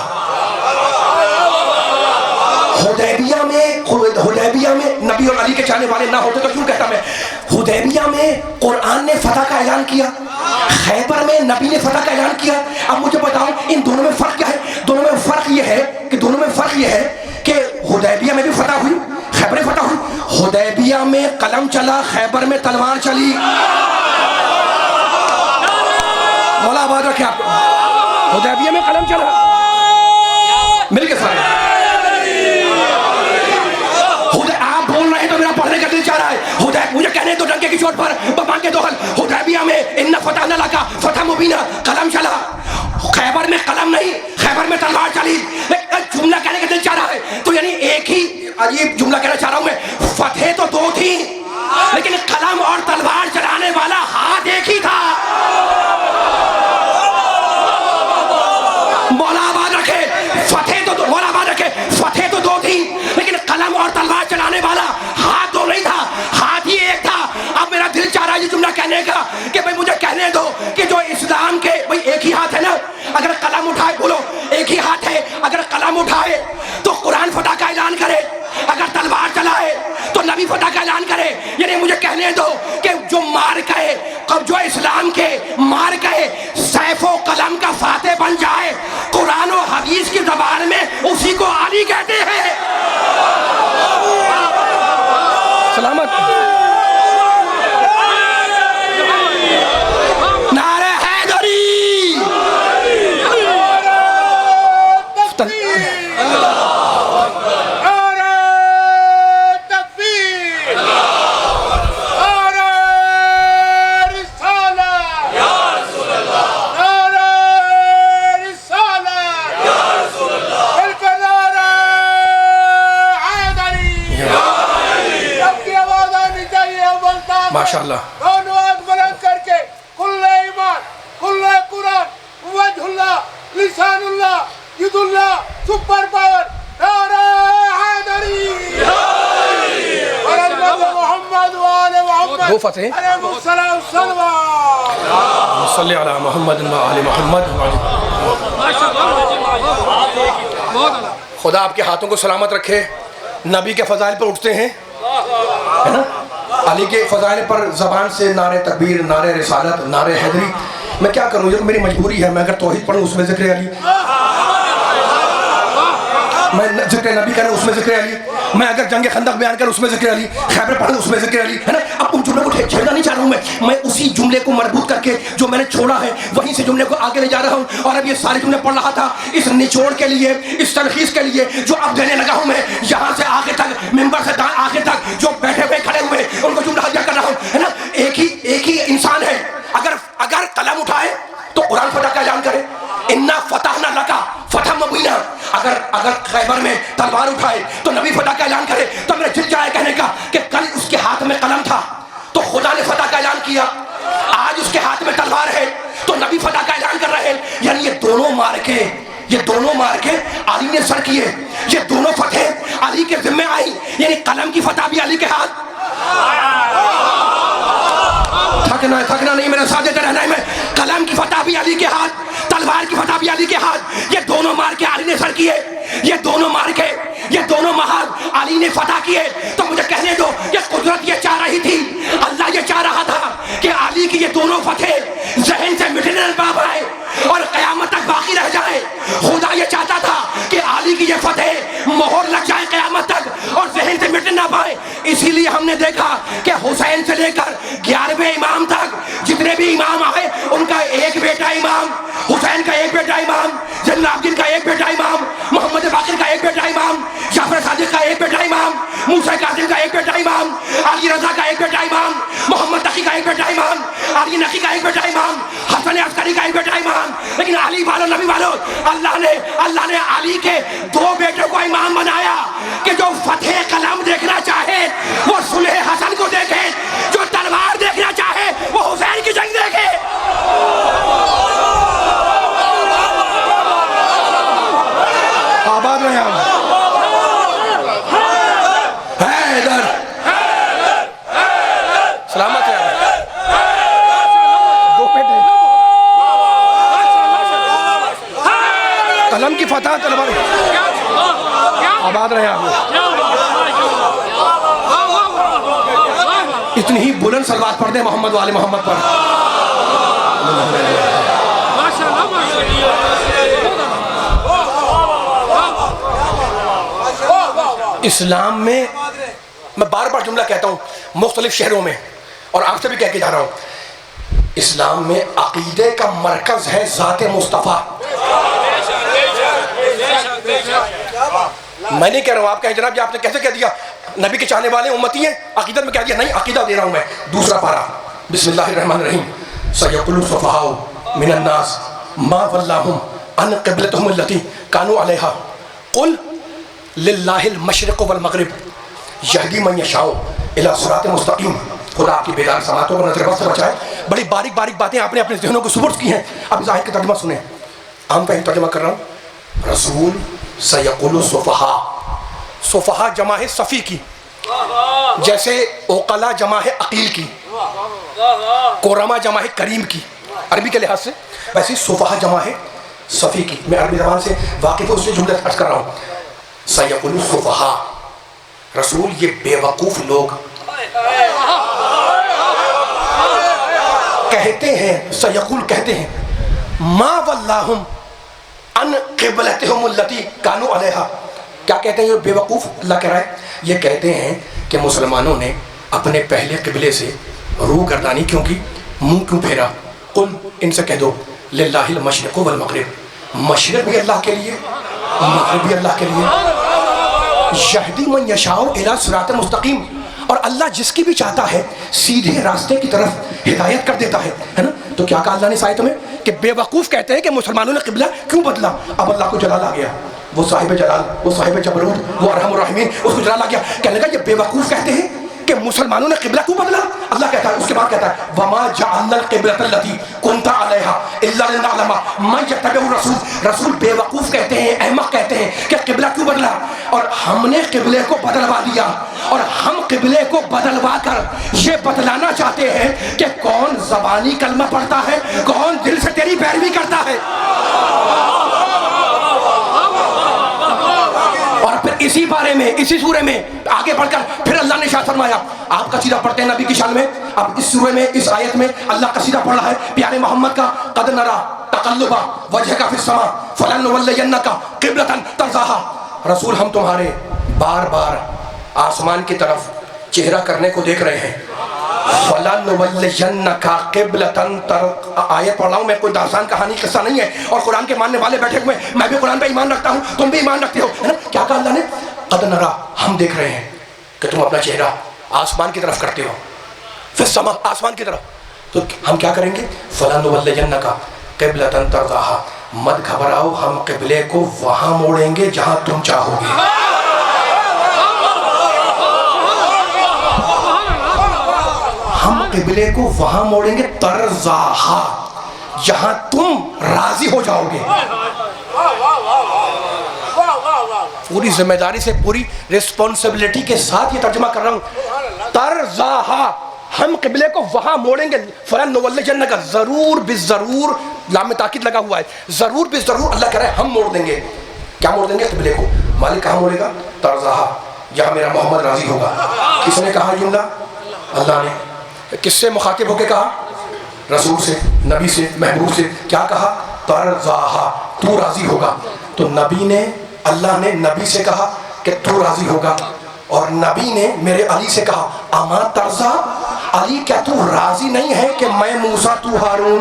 حدیبیہ میں نبی اور علی کے چاہنے والے نہ ہوتے تو کیوں کہتا میں؟ حدیبیہ میں قرآن نے فتح کا اعلان کیا، خیبر میں نبی نے فتح کا اعلان کیا. اب مجھے بتاؤ ان دونوں میں فرق کیا ہے؟ دونوں میں فرق یہ ہے کہ حدیبیہ میں بھی فتح ہوئی، خیبر میں فتح ہوئی. حدیبیہ میں قلم چلا، خیبر میں تلوار چلی. مولا آباد رکھے آپ کو. حدیبیہ میں قلم چلا، مل کے سارے آپ بول رہے ہیں تو میرا پڑھنے کا دل چاہ رہا ہے. مجھے کہنے دو ڈنکے کی چوٹ پر مانگے دو حل. حدیبیہ میں ان فتحنا لک فتح مبینہ قلم چلا، خیبر میں قلم نہیں، خیبر میں تلوار چلی. جملہ کہنے کا دل چاہ رہا ہے تو یعنی ایک ہی عجیب جملہ کہنا چاہ رہا ہوں میں. فتح تو دو تھی لیکن قلم اور تلوار چلانے والا ہاتھ ایک ہی تھا. مولا آباد رکھے. مولا آباد رکھے. فتح تو دو تھی لیکن قلم اور تلوار چلانے والا ہاتھ دو نہیں تھا، ہاتھ ہی ایک تھا. اب میرا دل چاہ رہا ہے یہ جملہ کہنے کا کہ بھئی مجھے کہنے دو کہ جو اسلام کے بھئی ایک ہی ہاتھ ہے نا. اگر قلم اٹھائے، بولو ایک ہی ہاتھ ہے، اگر قلم اٹھائے تو قرآن فتح کا اعلان کرے، اگر تلوار چلائے تو نبی فتح کا اعلان کرے. یعنی مجھے کہنے دو کہ جو مار کہے، جو اسلام کے مار کہے سیف و قلم کا فاتح بن جائے، قرآن و حدیث کی زبان میں اسی کو علی کہتے ہیں. سلامت. نعرہ حیدری. ماشاءاللہ. دونوں ہاتھ بلند کر کے کل ایمان، کل قرآن، وجہ اللہ، لسان اللہ، ید اللہ، سپر پاور، نعرہ حیدری. محمد وآل محمد وہ فتح علیہ السلام صلوات. صلی علی محمد و آل محمد. خدا آپ کے ہاتھوں کو سلامت رکھے. نبی کے فضائل پر اٹھتے ہیں ہے نا، علی کے فضائل پر زبان سے نعرہ تکبیر، نعرہ رسالت، نعرہ حیدری. میں کیا کروں، یہ میری مجبوری ہے. میں اگر توحید پڑھوں اس میں ذکر علی، میں ذکر نبی کروں اس میں ذکر علی، میں اگر جنگ خندق بیان کروں اس میں ذکر علی، خیبر پڑھوں اس میں ذکر علی، ہے نا. اب ان جملے کو چھیڑنا نہیں چاہ رہا ہوں میں اسی جملے کو مربوط کر کے جو میں نے چھوڑا ہے وہیں سے جملے کو آگے لے جا رہا ہوں. اور اب یہ سارے جملے پڑھ رہا تھا اس نچوڑ کے لیے، اس تلخیص کے لیے جو اب دینے لگا ہوں میں. یہاں سے آگے تک، ممبر سے آگے تک جو بیٹھے ہوئے کھڑے ہوئے ان کو جملہ حجہ کر رہا ہوں، ہے نا. ایک ہی انسان ہے. اگر قلم اٹھائے تو قرآن فتح کا اعلان کرے، انا فتحنا لک فتح مبینہ. اگر خیبر میں تلوار اٹھائے تو نبی فتح کا اعلان کرے. تو میرا دل چاہے کہنے کا کہ کل اس کے ہاتھ میں قلم تھا تو خدا نے فتح کا اعلان کیا، آج اس کے ہاتھ میں تلوار ہے تو نبی فتح کا اعلان کر رہے ہیں. یعنی یہ دونوں مار کے علی نے سر کیے، یہ دونوں فتح علی کے ذمہ آئی. یعنی قلم کی فتح بھی علی کے ہاتھ. تھکنا نہیں، میرا ساتھ دیتے رہنا ہے. میں قلم کی فتح بھی علی کے ہاتھ، تلوار کی فتح بھی علی کے ہاتھ. یہ دونوں مار کے علی نے سر کیے، یہ دونوں محاذ علی نے فتح کیے. تو مجھے کہنے دو یہ قدرت یہ چاہ رہی تھی، اللہ یہ چاہ رہا تھا کہ علی کی یہ دونوں فتح ذہن سے مٹنے نہ پائے اور قیامت تک باقی رہ جائے. خدا یہ چاہتا تھا کہ علی کی یہ فتح مہر لگ جائے قیامت تک اور ذہن سے مٹنے نہ پائے. اسی لیے ہم نے دیکھا کہ حسین سے لے کر 11ویں امام تک جتنے بھی امام آئے ان کا ایک بیٹا امام، حسین کا ایک بیٹا امام، زین العابدین کا ایک بیٹا امام، محمد باقر کا ایک بیٹا امام، جعفر صادق کا ایک بیٹا امام، موسیٰ کاظم کا ایک بیٹا امام، علی رضا کا ایک بیٹا امام، محمد تقی کا ایک بیٹا امام، علی نقی کا ایک بیٹا امام، حسن عسکری کا ایک بیٹا امام. لیکن علی والو، نبی والو، اللہ نے علی کے 2 بیٹوں کو امام بنایا کہ جو فتح قلم دیکھنا چاہے وہ صلح حسن کو دیکھے، جو تلوار دیکھنا چاہے وہ حسین کی جنگ دیکھے. آباد رہے ہم حیدر سلامت ہے. دو بیٹے، قلم کی فتح، تلوار. آباد رہے آپ. اتنی ہی بلند صلوات پڑھ دیں محمد والے محمد پر. اسلام میں میں بار بار جملہ کہتا ہوں مختلف شہروں میں اور آپ سے بھی کہہ کے جا رہا ہوں، اسلام میں عقیدے کا مرکز ہے ذات مصطفیٰ. میں نہیں کہہ رہا ہوں آپ کہیں جناب یہ آپ نے کیسے کہہ دیا نبی کے چاہنے والے امتی ہیں عقیدت میں کہہ دیا. نہیں، عقیدہ دے رہا ہوں میں. دوسرا پارہ بسم اللہ الرحمن الرحیم. سیقول السفہاء من الناس ما ولاہم عن قبلتہم التی کانوا علیہا قل للہ المشرق والمغرب یہدی من یشاء الی صراط مستقیم. خدا آپ کی بیدار سماعتوں کو نظر بد سے بچائے. بڑی باریک باریک باتیں آپ نے اپنے ذہنوں کو سپرد کی ہیں. اب ظاہر کا ترجمہ سنیں. عام کا ہی ترجمہ کر رہا ہوں. رسول سیقول السفہاء، سفہاء جمع ہے صفی کی، جیسے اوقلا جمع ہے عقیل کی، کورما جمع ہے کریم کی عربی کے لحاظ سے، ویسے سفہاء جمع ہے صفی کی. میں عربی زبان سے واقف ہوں اس لیے جملہ عرض کر رہا ہوں. سیقول السفہاء، رسول یہ بے وقوف لوگ کہتے ہیں، سیقول کہتے ہیں، ما ولاہم ان قبلتہم التی کانوا علیہا. کیا کہتے ہیں یہ بے وقوف؟ اللہ کہہ رہا ہے یہ کہتے ہیں کہ مسلمانوں نے اپنے پہلے قبلے سے روح گردانی کیوں کی، منہ کیوں پھیرا. قل ان سے کہہ دو للہ المشرق والمغرب، مشرق بھی اللہ کے لیے مغرب بھی اللہ کے لیے. یہدی من یشاء الی صراط مستقیم، اور اللہ جس کی بھی چاہتا ہے سیدھے راستے کی طرف ہدایت کر دیتا ہے نا. تو کیا کہا اللہ نے اس آیت میں کہ بے وقوف کہتے ہیں کہ مسلمانوں نے قبلہ کیوں بدلا. اب اللہ کو جلال آ گیا، وہ صاحب جلال، وہ صاحب جبروت، وہ ارحم الراحمین، اس کو جلال آ گیا. کہنے لگا یہ بے وقوف کہتے ہیں کہ مسلمانوں نے قبلہ کیوں بدلا. اللہ کہتا ہے، اس کے بعد کہتا ہے وما جعلنا القبلۃ التی كنت علیہا الا لنعلم من یتبع الرسول. رسول بے وقوف کہتے ہیں، احمق کہتے ہیں کہ قبلہ کیوں بدلا، اور ہم نے قبلے کو بدلوا دیا، اور ہم قبلے کو بدلوا کر یہ بتلانا چاہتے ہیں کہ کون زبانی کلمہ پڑھتا ہے، کون دل سے تیری پیروی کرتا ہے. اور پھر اسی بارے میں، اسی سورے میں آگے بڑھ کر پھر اللہ نے ارشاد فرمایا. آپ قصیدہ پڑھتے ہیں نبی کی شان میں. اب اس سورے میں، اس آیت میں اللہ قصیدہ پڑھ رہا ہے پیارے محمد کا. قد نرا تقلب وجهك في السماء فلنولينك قبلة ترضاها. رسول ہم تمہارے بار بار آسمان کی طرف چہرہ کرنے کو دیکھ رہے ہیں. فَلَنُوَلِّيَنَّكَ قِبْلَةً. آیت پڑھ رہا ہوں میں، کوئی داستان کہانی قصہ نہیں ہے، اور قرآن کے ماننے والے بیٹھے ہوئے، میں بھی قرآن پہ ایمان رکھتا ہوں، تم بھی ایمان رکھتے ہو نا. کیا کہا اللہ نے؟ قد نرا، ہم دیکھ رہے ہیں کہ تم اپنا چہرہ آسمان کی طرف کرتے ہو. پھر سما آسمان کی طرف، تو ہم کیا کریں گے؟ فَلَنُوَلِّيَنَّكَ قِبْلَةً تَرْضَاهَا. مت گھبراؤ، ہم قبلے کو وہاں موڑیں گے جہاں تم چاہو گے. ہم قبلے کو وہاں موڑیں گے ترضاہا، جہاں تم راضی ہو جاؤ گے. پوری ذمہ داری سے، پوری ریسپانسبلٹی کے ساتھ یہ ترجمہ کر رہا ہوں. ترضاہا، ہم قبلے کو وہاں موڑیں گے. فلنولینک، ضرور بالضرور، لام تاکید لگا ہوا ہے، ضرور بالضرور اللہ کہہ رہا ہے ہم موڑ دیں گے. کیا موڑ دیں گے؟ قبلے کو. مالک کہاں موڑے گا؟ ترضاہا، جہاں میرا محمد راضی ہوگا. کس نے کہا یہ جملہ؟ اللہ نے. کس سے مخاطب ہو کے کہا؟ رسول سے، نبی سے، محبوب سے. کیا کہا؟ ترضاہا، تو راضی ہوگا. تو نبی نے، اللہ نے نبی سے کہا کہ تو راضی ہوگا، اور نبی نے میرے علی سے کہا اما ترضا، علی کیا تو راضی نہیں ہے کہ میں موسیٰ تو ہارون.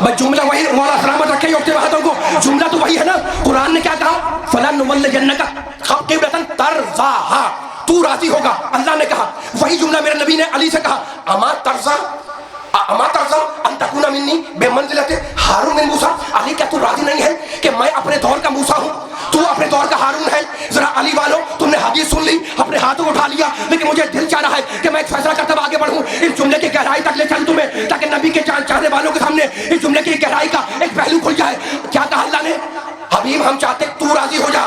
بس جملہ وہی، مولا سلامت رکھے اٹھتے باتوں کو، جملہ تو وہی ہے نا. قرآن نے کیا کہا؟ فَلَنُوَلِّيَنَّكَ قِبْلَةً تَرْضَاهَا، تو راضی ہوگا. اللہ نے کہا وہی جملہ میرے نبی نے علی سے کہا اما ترضا، اما ترضا ان تکون منی بمنزلت ہارون من موسیٰ. علی کیا تو راضی نہیں ہے کہ میں اپنے دور کا موسیٰ ہوں، تو اپنے دور کا ہارون ہے. ذرا علی والو، تم نے حدیث سن لی، اپنے ہاتھوں اٹھا لیا، لیکن مجھے دل چاہ رہا ہے کہ میں ایک فیصلہ کرتا ہوا آگے بڑھوں، اس جملے کی گہرائی تک لے چل تمہیں، تاکہ نبی کے چاہنے والوں کے سامنے اس جملے کی گہرائی کا ایک پہلو کھل جائے. کیا کہا اللہ نے؟ حبیب ہم چاہتے تو راضی ہو جا.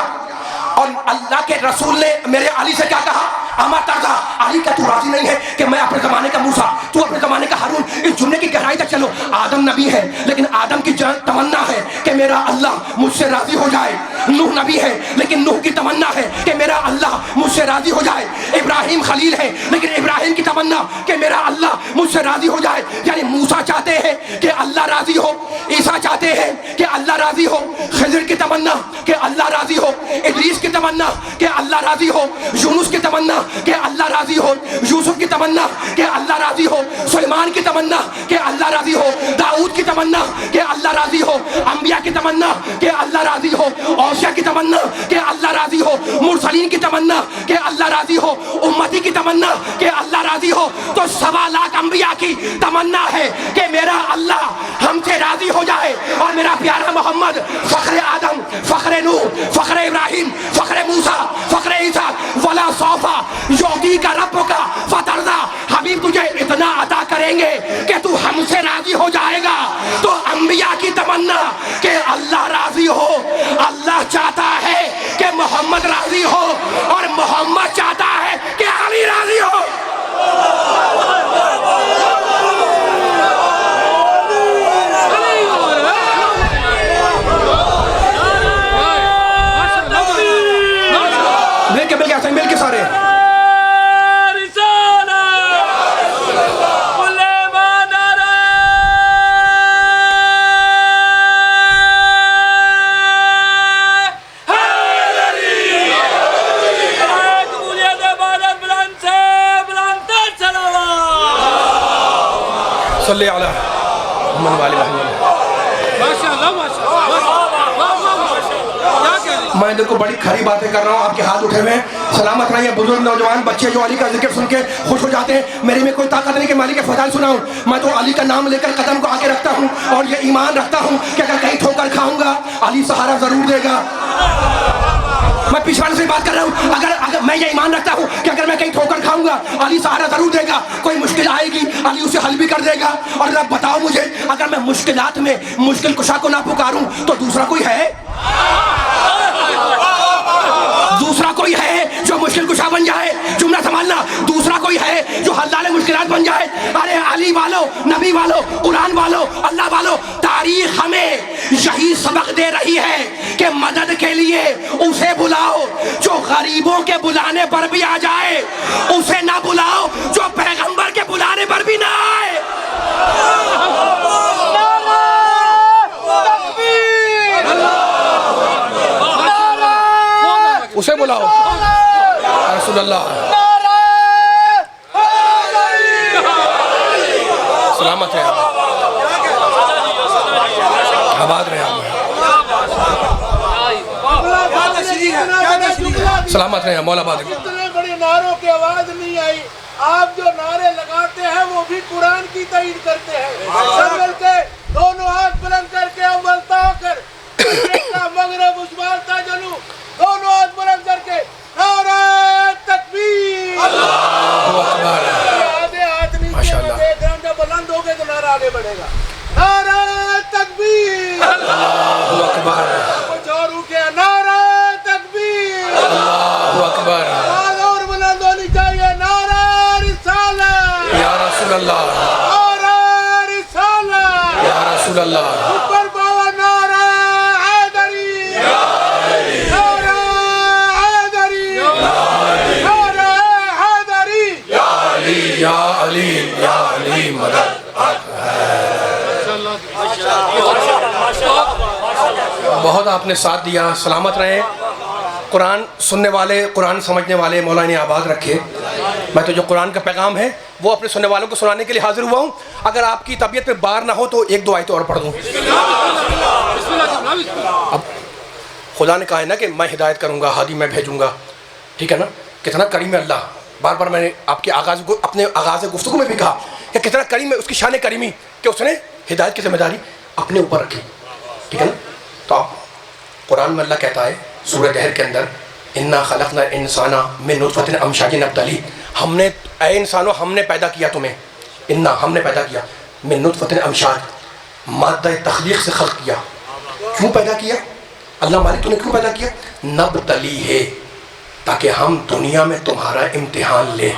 اور اللہ کے رسول نے میرے علی سے کیا کہا؟ اما ترضا، علی کیا تو راضی نہیں ہے کہ میں اپنے زمانے کا موسیٰ، تو اپنے زمانے کا ہارون. اس جملے کی گہرائی تک چلو آدم نبی ہے لیکن آدم کی تمنا ہے کہ میرا اللہ مجھ سے راضی ہو جائے. نوح نبی ہے لیکن نوح کی تمنا ہے کہ میرا اللہ مجھ سے راضی ہو جائے. ابراہیم خلیل ہے لیکن ابراہیم کی تمنا کہ میرا اللہ مجھ سے راضی ہو جائے. یعنی موسیٰ چاہتے ہیں کہ اللہ راضی ہو, عیسیٰ چاہتے ہیں کہ اللہ راضی ہو, خضر کی تمنا کہ اللہ راضی ہو, ادریس کی تمنا کہ اللہ راضی ہو, یونس کی تمنا کہ اللہ راضی ہو, یوسف کی تمنا کہ اللہ راضی ہو, سلیمان کی تمنا کہ اللہ راضی ہو, داؤد کی تمنا کہ اللہ راضی ہو, انبیاء کی تمنا کہ اللہ راضی ہو, اوصیاء کی تمنا کہ اللہ راضی ہو, مرسلین کی تمنا کہ اللہ راضی ہو, امتی کی تمنا کہ اللہ راضی ہو. تو 1.25 لاکھ انبیاء کی تمنا ہے کہ میرا اللہ ہم سے راضی ہو جائے اور میرا پیارا محمد فخر آدم, فخر نوح, فخر ابراہیم, فخر موسیٰ, فخر عیسیٰ, ولا صوفا یعطی کا رب کا فترضا, حبیب تجھے اتنا عطا کریں گے کہ تو ہم سے راضی ہو جائے گا. تو انبیاء کی تمنا کہ اللہ راضی ہو, اللہ چاہتا ہے کہ محمد راضی ہو اور محمد چاہتا ہے کہ علی راضی ہو. مل کے سارے صلی علی محمد وعلی محمد. میں دیکھو بڑی کھری باتیں کر رہا ہوں, آپ کے ہاتھ اٹھے ہوئے ہیں. سلامت رہیے بزرگ نوجوان بچے جو علی کا ذکر سن کے خوش ہو جاتے ہیں. میرے میں کوئی طاقت نہیں کہ میں علی کے فضائل سناؤں. میں تو علی کا نام لے کر قدم کو آگے رکھتا ہوں اور یہ ایمان رکھتا ہوں کہ اگر کہیں ٹھوکر کھاؤں گا علی سہارا ضرور دے گا. میں پیچھے والے سے بات کر رہا ہوں. اگر میں یہ ایمان رکھتا ہوں کہ اگر میں کہیں ٹھوکر کھاؤں گا علی سہارا ضرور دے گا. کوئی مشکل آئے گی علی اسے حل بھی کر دے گا. اور رب بتاؤ مجھے, اگر میں مشکلات میں مشکل کشا کو نہ پکاروں تو دوسرا کوئی ہے؟ دوسرا کوئی ہے جو مشکل کشا بن جائے؟ جملہ سنبھالنا. دوسرا کوئی ہے جو حل مشکلات بن جائے؟ ارے علی والو, نبی والو, قرآن والو, اللہ والو, تاریخ ہمیں یہی سبق دے رہی ہے کہ مدد کے لیے اسے بلاؤ جو غریبوں کے بلانے پر بھی آ جائے, اسے نہ بلاؤ جو پیغمبر کے بلانے پر بھی نہ آئے. اسے بلاؤ رسول اللہ. سلامت ہے آباد رہے آپ, سلامت رہے مولا آباد. اتنے بڑے نعروں کی آواز نہیں آئی. آپ جو نعرے لگاتے ہیں وہ بھی قرآن کی تائید کرتے ہیں. سب مل کے دونوں ہاتھ بلند کر کے املتا کر مغرب عثمان تاجلو, دونوں ہاتھ بلند کر کے نعرہ تکبیر. آدھے ہاتھ نیچے میں دیکھ رہے ہیں, جب بلند ہو گئے تو نعرہ آگے بڑھے گا. نعرہ تکبیر. اللہ اکبر. کچھ اور روکے, نعرہ تکبیر. اللہ اکبر. آواز اور بلند ہونی چاہیے. نعرہ رسالت یا رسول اللہ, نعرہ رسالت یا رسول اللہ. سپر پاور نعرہ حیدری, نعرہ حیدری, نعرہ حیدری. یا علی یا علی مدد. بہت آپ نے ساتھ دیا. سلامت رہیں. قرآن سننے والے, قرآن سمجھنے والے مولا نے آباد رکھے. میں تو جو قرآن کا پیغام ہے وہ اپنے سننے والوں کو سنانے کے لیے حاضر ہوا ہوں. اگر آپ کی طبیعت میں بار نہ ہو تو ایک دو آیتیں اور پڑھ دوں. اب خدا نے کہا ہے نا کہ میں ہدایت کروں گا, ہادی میں بھیجوں گا, ٹھیک ہے نا. کتنا کریم ہے اللہ. بار بار میں نے آپ کے اپنے آغاز گفتگو میں بھی کہا کہ کتنا کریم ہے, اس کی شان کریمی کہ اس نے ہدایت کی ذمہ داری اپنے اوپر رکھی, ٹھیک ہے نا. تو آپ قرآن میں اللہ کہتا ہے سورہ دہر کے اندر, انا خلقنا الانسان من نطفۃ امشاج نبتلی, ہم نے, اے انسانوں ہم نے پیدا کیا تمہیں, انا ہم نے پیدا کیا, من نطفۃ امشاج, مادہ تخلیق سے خلق کیا. کیوں پیدا کیا اللہ مالک, تو نے کیوں پیدا کیا؟ نبتلی ہے, تاکہ ہم دنیا میں تمہارا امتحان لیں.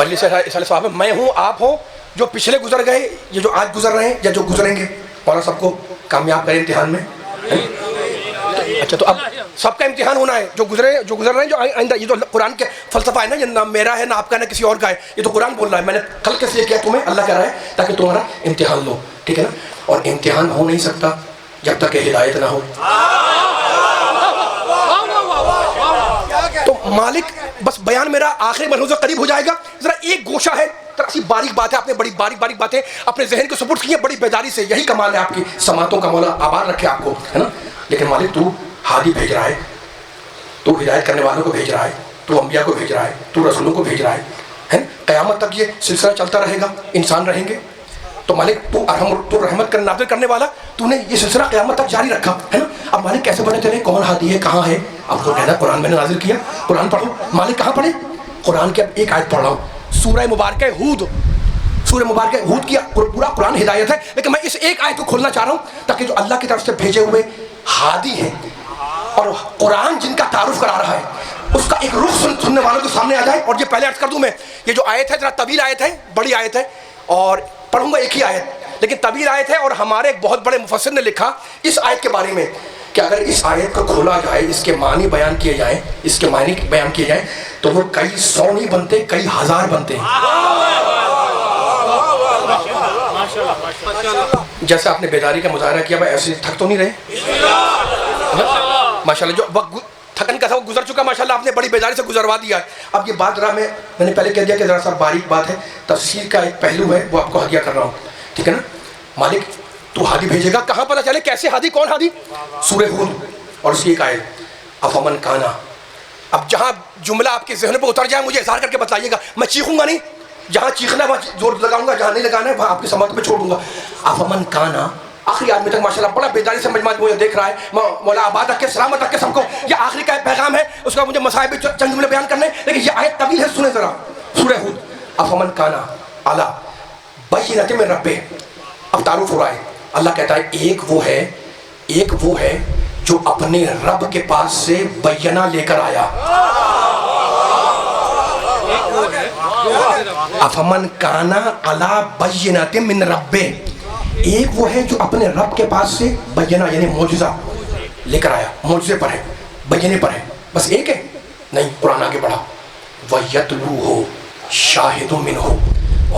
مجلس اصلاح صاحب میں ہوں، آپ ہوں، جو پچھلے گزر گئے، یہ جو آج گزر رہے ہیں یا جو گزریں گے، مولا سب کو کامیاب کرے امتحان میں. اچھا تو اب سب کا امتحان ہونا ہے، جو گزر رہے ہیں، جو آئندہ. یہ تو قرآن کے فلسفہ ہے نا، یہ نہ میرا ہے نہ آپ کا نہ کسی اور کا ہے، یہ تو قرآن بول رہا ہے. میں نے کل کس لیے کیا تمہیں؟ اللہ کہہ رہا ہے تاکہ تمہارا امتحان لو، ٹھیک ہے نا. اور امتحان ہو نہیں سکتا جب تک کہ ہدایت نہ ہو. تو مالک بس بیان میرا آخری ملحوظہ قریب ہو جائے گا. ذرا ایک گوشہ ہے، ذرا سی باریک بات ہے، آپ نے بڑی باریک باتیں اپنے ذہن کو سپورٹ کی ہیں بڑی بیداری سے. یہی کمال ہے آپ کی سماعتوں کا، مولا آباد رکھے آپ کو، ہے نا. لیکن مالک تو ہادی بھیج رہا ہے، تو ہدایت کرنے والوں کو بھیج رہا ہے، تو انبیاء کو بھیج رہا ہے، تو رسولوں کو بھیج رہا ہے. قیامت تک یہ سلسلہ چلتا رہے گا، انسان رہیں گے. تو مالک تو رحمت کرنے نازل کرنے والا، تو نے یہ سلسلہ قیامت تک جاری رکھا ہے نا. اب مالک کیسے پتہ چلے کون ہادی ہے، کہاں ہے؟ اب وہ کہنا قرآن میں نے نازل کیا، قرآن پڑھو. مالک کہاں پڑھے؟ قرآن کے اب ایک آیت پڑھ رہا ہوں، سورہ مبارکہ ہود. سورہ مبارکہ ہود کی پورا قرآن ہدایت ہے، لیکن میں اس ایک آیت کو کھولنا چاہ رہا ہوں تاکہ جو اللہ کی طرف سے بھیجے ہوئے ہادی ہیں اور قرآن جن کا تعارف کرا رہا ہے، اس کا ایک رخ سننے والوں کے سامنے آ جائے. اور یہ پہلے عرض کر دوں میں، یہ جو آیت ہے ذرا طویل آیت ہے، بڑی آیت ہے، اور پڑھوں گا ایک ہی آیت، لیکن طویل آیت ہے. اور ہمارے ایک بہت بڑے مفسر نے لکھا اس آیت کے بارے میں کہ اگر اس آیت کو کھولا جائے، اس کے معنی بیان کیے جائیں، اس کے معنی بیان کیے جائیں، تو وہ کئی 100 نہیں بنتے، کئی ہزار بنتے ہیں. جیسے آپ نے بیداری کا مظاہرہ کیا، بھائی ایسے تھک تو نہیں رہے؟ ماشاءاللہ جو وقت تھکن کا تھا وہ گزر چکا، ماشاءاللہ آپ نے بڑی بیداری سے گزروا دیا ہے. اب یہ بات ذرا میں نے پہلے کہہ دیا کہ ذرا سا باریک بات ہے، تفسیر کا ایک پہلو ہے، وہ آپ کو ہدیہ کر رہا ہوں، ٹھیک ہے نا. مالک تو ہادی بھیجے گا، کہاں پتہ چلے کیسے ہادی، کون ہادی؟ سورہ ہود اور اس کی ایک آیت افمن کانا. اب جہاں جملہ آپ کے ذہن پہ اتر جائے مجھے اظہار کر کے بتلائیے گا، میں چیخوں گا نہیں، جہاں چیخنا ہے وہاں زور لگاؤں گا، جہاں نہیں لگانا ہے وہاں آپ کی سماعت پہ چھوڑ دوں گا. افمن کانا آخری آدمی تک ماشاءاللہ بڑا بیداری سے مجمع مجھے دیکھ رہا ہے. مولا آباد رکھے، سلامت رکھے سب کو. یہ آخری کا پیغام ہے، اس کا مجھے مصائب چند جملے بیان کرنے، لیکن یہ آیت طویل ہے، سنیں ذرا. سورہ ہود افمن کانا علی بینۃ من ربہ. اب تعارف ہو رہا ہے، اللہ کہتا ہے ایک وہ ہے جو اپنے رب کے پاس سے بینہ لے کر آیا. افمن کانا علی بینۃ من ربہ، ایک وہ ہے جو اپنے رب کے پاس سے بینہ یعنی معجزہ لے کر آیا، معجزے پر ہے، بینے پر ہے. بس ایک ہے نہیں، قرآن آگے بڑھا وَيَتْلُوهُ شَاهِدٌ مِّنْهُ،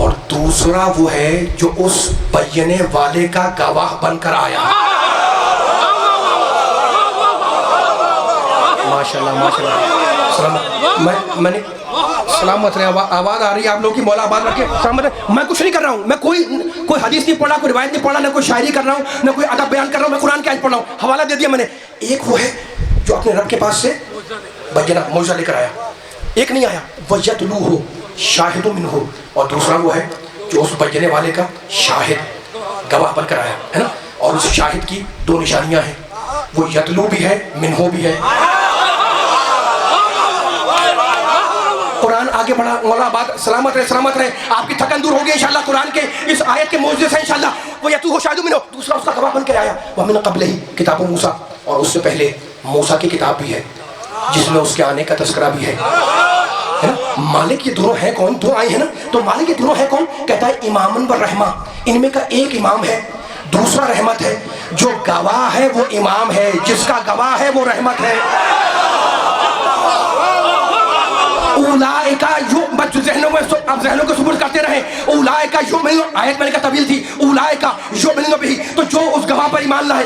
اور دوسرا وہ ہے جو اس بینے والے کا گواہ بن کر آیا. ماشاءاللہ میں نے سلامت رہے، آواز آ رہی ہے آپ لوگوں کی، مولا آباد رکھے، سلامت رہے. میں کچھ نہیں کر رہا ہوں، میں کوئی حدیث نہیں پڑھا، کوئی روایت نہیں پڑھا، نہ کوئی شاعری کر رہا ہوں، نہ کوئی ادب بیان کر رہا ہوں. میں قرآن کی آیت پڑھ رہا ہوں، حوالہ دے دیا میں نے. ایک وہ ہے جو اپنے رب کے پاس سے بینہ معجزہ لے کر آیا، ایک نہیں آیا. وَيَتْلُوهُ شَاهِدٌ مِّنْهُ، اور دوسرا وہ ہے جو اس بینے والے کا شاہد گواہ بن کر آیا ہے نا. اور اس شاہد کی دو نشانیاں ہیں، وہ یتلو بھی ہے، منہو بھی ہے. قرآن آگے بڑھا، مولا آباد سلامت رہے. آپ کی تھکن دور ہوگی انشاءاللہ قرآن کے اس آیت کے معجزے سے انشاءاللہ. وہ یتلوہ شاہد منہو، دوسرا اس کا گواہ بن کے آیا. وَمِن قَبْلِهِ کتاب موسیٰ، اور اس سے پہلے موسیٰ کی کتاب بھی ہے جس میں اس کے آنے کا تذکرہ بھی ہے نا. مالک یہ دونوں ہیں کون؟ دو آئے ہیں نا، تو مالک یہ دونوں ہیں کون؟ کہتا ہے امامن و رحمہ. ان میں کا ایک امام ہے، دوسرا رحمت ہے. جو گواہ ہے وہ امام ہے، جس کا گواہ ہے وہ رحمت ہے. اولئک جو ذہنوں میں اب ذہنوں کو سپرد کرتے رہے. اولئک یؤمنون، آیت میں نے کہا طویل تھی. اولئک یؤمنون بہ، تو جو اس گواہ پر ایمان لائے،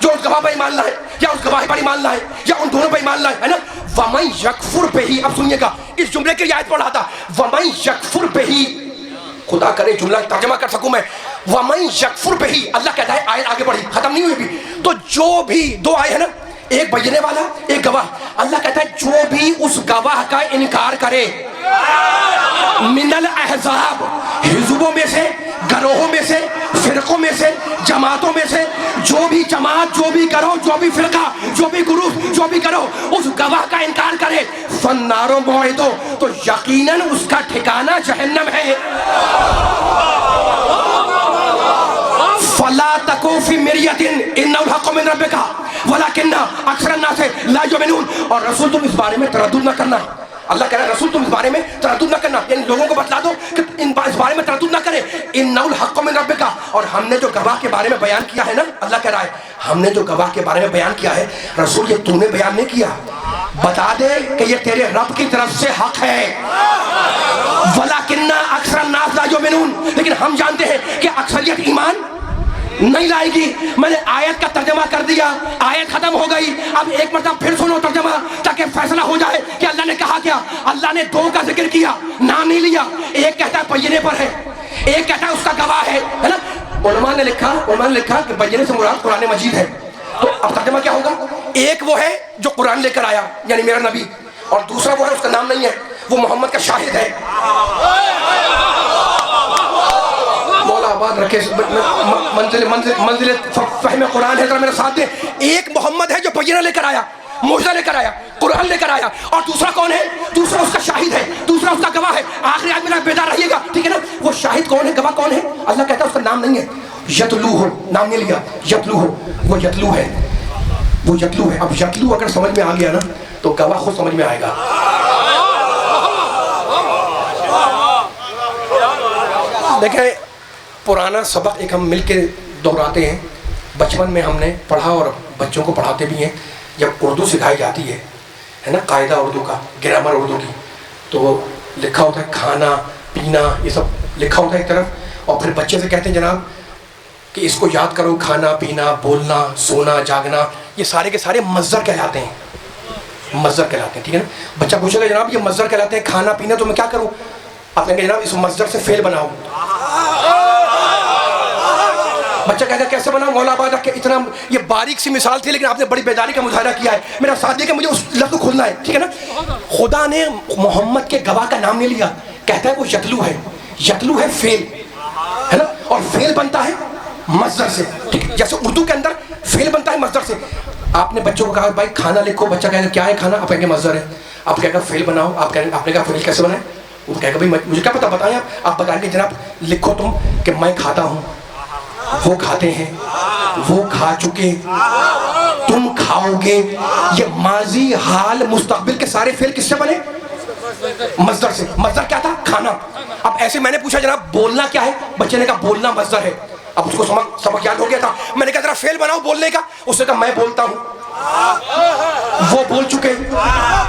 جو اس گواہ پر ایمان لائے، یا اس گواہ پر ایمان لائے، یا ان دونوں پر ایمان لائے، ہے نا. وَمَن یکفر بہ، اب سنیے گا اس جملے کی آیت پڑھ رہا تھا. وَمَن یکفر بہ، خدا کرے جملہ ترجمہ کر سکوں میں. وَمَن یکفر بہ، اللہ کہتا ہے، آیت آگے بڑھی، ختم نہیں ہوئی بھی. تو جو بھی دو آئے ہیں نا، ایک بینے والا ایک گواہ. اللہ کہتا ہے جو بھی اس گواہ کا انکار کرے، من الاحزاب، حزبوں میں سے، گروہوں میں سے، فرقوں میں سے، جماعتوں میں سے، جو بھی جماعت، جو بھی گروہ، جو بھی فرقہ، جو بھی گروہ، جو بھی گروہ اس گواہ کا انکار کرے، فالنار موعدہ، تو یقیناً اس کا ٹھکانہ جہنم ہے. فلا تکو فی مریۃ انہ الحق من ربک ولکن اکثر الناس لا یؤمنون. اور رسول تم اس بارے میں تردد نہ کرنا، اللہ کہہ رہا ہے رسول تم اس بارے میں تردد نہ کرنا، یعنی لوگوں کو بتلا دو کہ اس بارے میں تردد نہ کریں. انہ الحق من ربک، اور ہم نے جو گواہ کے بارے میں بیان کیا ہے نا، اللہ کہہ رہا ہے ہم نے جو گواہ کے بارے میں بیان کیا ہے رسول یہ تو نے بیان نہیں کیا، بتا دے کہ یہ تیرے رب کی طرف سے حق ہے. وَلَكِنَّ أَكْثَرَ النَّاسِ لَا يُؤْمِنُونَ، لیکن ہم جانتے ہیں کہ اکثریت ایمان نہیں لائے گی. میں نے آیت کا ترجمہ کر دیا، آیت ختم ہو گئی. اب ایک مرتبہ پھر سنو ترجمہ تاکہ فیصلہ ہو جائے کہ اللہ نے کہا کیا. اللہ نے دو کا ذکر کیا، نام نہیں لیا. ایک کہتا ہے بینہ پر ہے، ایک کہتا ہے اس کا گواہ ہے نا. علماء نے لکھا کہ بینہ سے مراد قرآن مجید ہے. تو اب ترجمہ کیا ہوگا؟ ایک وہ ہے جو قرآن لے کر آیا یعنی میرا نبی، اور دوسرا وہ ہے اس کا نام نہیں ہے، وہ محمد کا شاہد ہے. مولا آباد رکھے، منزل فہم قرآن ہے، ذرا میرے ساتھ دیں. ایک محمد ہے جو بینہ لے کر آیا، معجزہ لے کر آیا، قرآن لے کر آیا، اور دوسرا کون ہے؟ دوسرا اس کا شاہد ہے، دوسرا اس کا گواہ ہے. آخری آدمی میرا بیدار رہیے گا، ٹھیک ہے نا. وہ شاہد کون ہے، گواہ کون ہے؟ اللہ کہتا ہے اس کا نام نہیں ہے. یتلو ہو، نام نہیں لیا، یتلو ہو، وہ یتلو ہے، وہ یتلو ہے. اب یتلو اگر سمجھ میں آ گیا نا تو گواہ خود سمجھ میں آئے گا. دیکھیں پرانا سبق ایک ہم مل کے دہراتے ہیں، بچپن میں ہم نے پڑھا اور بچوں کو پڑھاتے بھی ہیں. جب اردو سکھائی جاتی ہے نا، قاعدہ اردو کا، گرامر اردو کی، تو لکھا ہوتا ہے کھانا پینا، یہ سب لکھا ہوتا ہے ایک طرف، اور پھر بچے سے کہتے ہیں جناب کہ اس کو یاد کرو، کھانا پینا بولنا سونا جاگنا یہ سارے کے سارے مصدر کہلاتے ہیں، مصدر کہلاتے ہیں. ٹھیک ہے نا. بچہ پوچھے گا جناب یہ مصدر کہلاتے ہیں کھانا پینا، تو میں کیا کروں؟ آپ کہیں گے جناب اس مصدر سے فعل بناؤ. بچہ کہتا ہے کیسے بناؤ؟ مولا آباد رکھ کے. اتنا یہ باریک سی مثال تھی لیکن آپ نے بڑی بیداری کا مظاہرہ کیا ہے. میرا ساتھ دے کہ مجھے اس لفظ کو کھولنا ہے. ٹھیک ہے نا. خدا نے محمد کے گواہ کا نام نہیں لیا، کہتا ہے وہ یتلو ہے. یتلو ہے فعل ہے نا، اور فعل بنتا ہے مصدر سے. ٹھیک ہے، جیسے اردو کے اندر فعل بنتا ہے مصدر سے. آپ نے بچوں کو کہا بھائی کھانا لکھو، بچہ کہے گا کیا ہے کھانا؟ آپ کہیں گے مصدر ہے. آپ کہے گا فعل بناؤ، آپ نے کہا فعل کیسے بنائے؟ وہ کہے گا بھائی مجھے کیا پتا، بتائیں آپ بتائیں گے جناب لکھو تم کہ میں کھاتا ہوں، وہ کھاتے ہیں، وہ کھا چکے، تم کھاؤ گے. یہ ماضی حال مستقبل کے سارے فعل کس سے بنے؟ مصدر سے. مصدر کیا تھا؟ کھانا. اب ایسے میں نے پوچھا جناب بولنا کیا ہے؟ بچے نے کہا بولنا مصدر ہے. اب اس کو سبق یاد ہو گیا تھا. میں نے کہا ذرا فعل بناؤ بولنے کا. اس نے کہا میں بولتا ہوں، وہ بول چکے،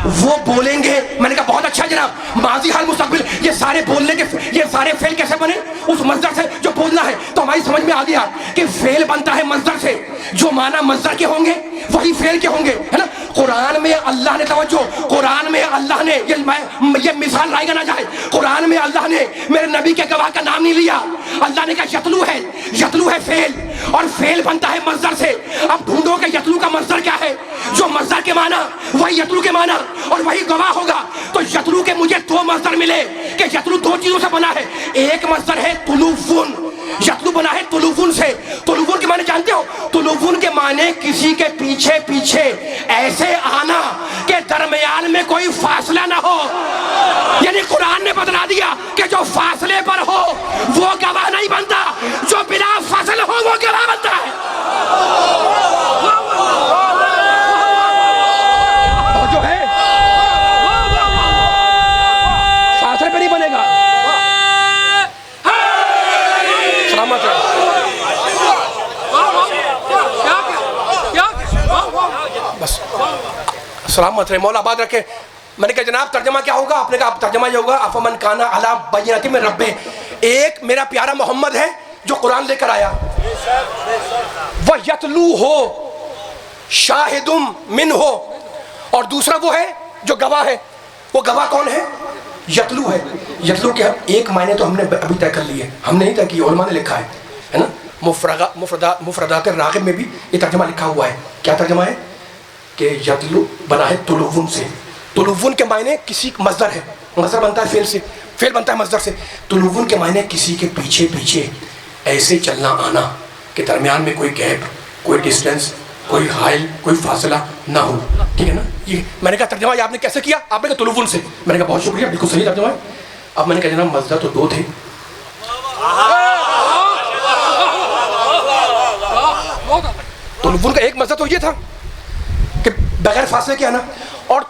وہ بولیں گے. میں نے کہا بہت اچھا جناب، ماضی حال مستقبل یہ سارے بولنے کے یہ سارے فعل کیسے بنے؟ اس مصدر سے جو بولنا ہے. تو ہماری سمجھ میں آ گیا کہ فعل بنتا ہے مصدر سے، جو معنی مصدر کے ہوں گے وہی فعل کے ہوں گے، ہے نا. قرآن میں اللہ نے توجہ، قرآن میں اللہ نے یہ مثال رائے گا نہ جائے، قرآن میں اللہ نے میرے نبی کے گواہ کا نام نہیں لیا. اللہ نے کہا یتلو ہے، یتلو ہے فعل، اور فعل بنتا ہے مصدر سے. اب ڈھونڈو کہ یتلو کا مصدر کیا ہے؟ جو مصدر کے معنی وہی یتلو کے معنی اور وہی گواہ ہوگا. تو یتلو کے مجھے دو مصدر ملے کہ یتلو دو چیزوں سے بنا ہے. ایک مصدر ہے طلوفن، یتلو بنا ہے طلوفن سے. طلوفن کے معنی جانتے ہو؟ طلوفن کے معنی کسی کے پیچھے پیچھے ایسے آنا کہ درمیان میں کوئی فاصلہ نہ ہو. یعنی قرآن نے بتلا دیا کہ جو فاصلے پر ہو وہ گواہ نہیں بنتا، جو بلا فاصلہ ہو وہ گواہ بنتا ہے. اور جو ہے فاصلے پہ نہیں بنے گا. سلامت ہے. بس سلامت رہے، مولا آباد رکھے. میں نے کہا جناب ترجمہ کیا ہوگا؟ آپ نے کہا ترجمہ یہ ہوگا افمن کان علی بینۃ من ربہ. ایک میرا پیارا محمد ہے جو قرآن لے کر آیا، وہ یتلو ہو شاہد من ہو، اور دوسرا وہ ہے جو گواہ ہے. وہ گواہ کون ہے؟ یتلو ہے. یتلو کے ایک معنی تو ہم نے ابھی طے کر لیے، ہم نے نہیں طے کی، علماء نے لکھا ہے نا. مفردات راغب میں بھی یہ ترجمہ لکھا ہوا ہے. کیا ترجمہ ہے؟ کہ یتلو بنا ہے طلوون سے. طلوون کے معنی کسی مصدر ہے، مصدر بنتا ہے فعل سے، فعل بنتا ہے مصدر سے. طلوون کے معنی کسی کے پیچھے پیچھے ایسے چلنا آنا کہ درمیان میں کوئی گیپ، کوئی ڈسٹینس، کوئی حائل، کوئی فاصلہ نہ ہو. ٹھیک ہے نا. یہ میں نے کہا ترجمہ یہ آپ نے کیسے کیا؟ آپ نے کہا طلوون سے. میں نے کہا بہت شکریہ، بالکل صحیح ترجمہ ہے. اب میں نے کہا جناب مصدر تو دو تھے. طلوون کا ایک مصدر تو یہ تھا کہ بغیر فاصلے کے آنا، اور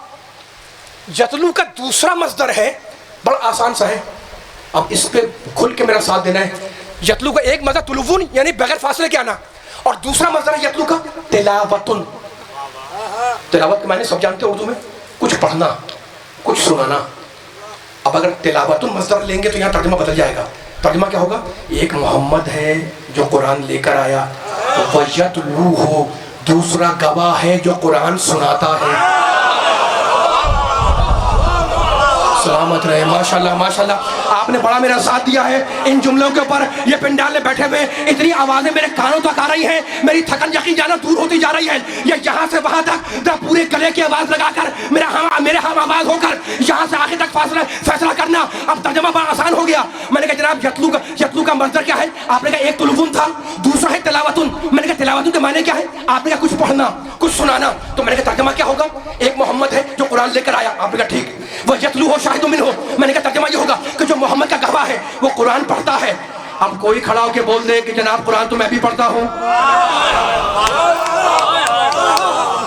یتلو کا دوسرا مصدر ہے، بڑا آسان سا ہے، اب اس پہ کھل کے میرا ساتھ دینا ہے. یتلو کا ایک مصدر تلوون یعنی بغیر فاصلے کے آنا، اور دوسرا مصدر ہے یتلو کا تلاوتن. تلاوت کے معنی سب جانتے ہیں اردو میں، کچھ پڑھنا، کچھ سنانا. اب اگر تلاوتن مصدر لیں گے تو یہاں ترجمہ بدل جائے گا. ترجمہ کیا ہوگا؟ ایک محمد ہے جو قرآن لے کر آیا، وَيَتْلُوهُ دوسرا گواہ ہے جو قرآن سناتا ہے. سلامت رہے. ماشاءاللہ ماشاءاللہ، آپ نے بڑا میرا ساتھ دیا ہے ان جملوں کے اوپر. یہ پنڈال میں بیٹھے ہوئے اتنی آوازیں میرے کانوں تک آ رہی ہیں، میری تھکن یقین جانا دور ہوتی جا رہی ہے. یہ یہاں سے وہاں تک پورے گلے کی آواز لگا کر میرے ہم آواز ہو کر یہاں سے آخر تک فیصلہ کرنا. اب ترجمہ بڑا آسان ہو گیا. میں نے کہا جناب یتلو کا مصدر کیا ہے؟ آپ نے کہا ایک تلوون تھا، دوسرا ہے تلاوتن. میں نے کہا تلاوتن کے معنی کیا ہے؟ آپ نے کہا کچھ پڑھنا، کچھ سنانا. تو میں نے کہا ترجمہ کیا ہوگا؟ ایک محمد ہے جو قرآن لے کر آیا. آپ نے کہا ٹھیک. وہ یتلو ہو شاہد منہ. میں نے کہا ترجمہ یہ ہوگا کہ جو محمد کا گواہ ہے وہ قرآن پڑھتا ہے. اب کوئی کھڑا ہو کے بول دے کہ جناب قرآن تو میں بھی پڑھتا ہوں.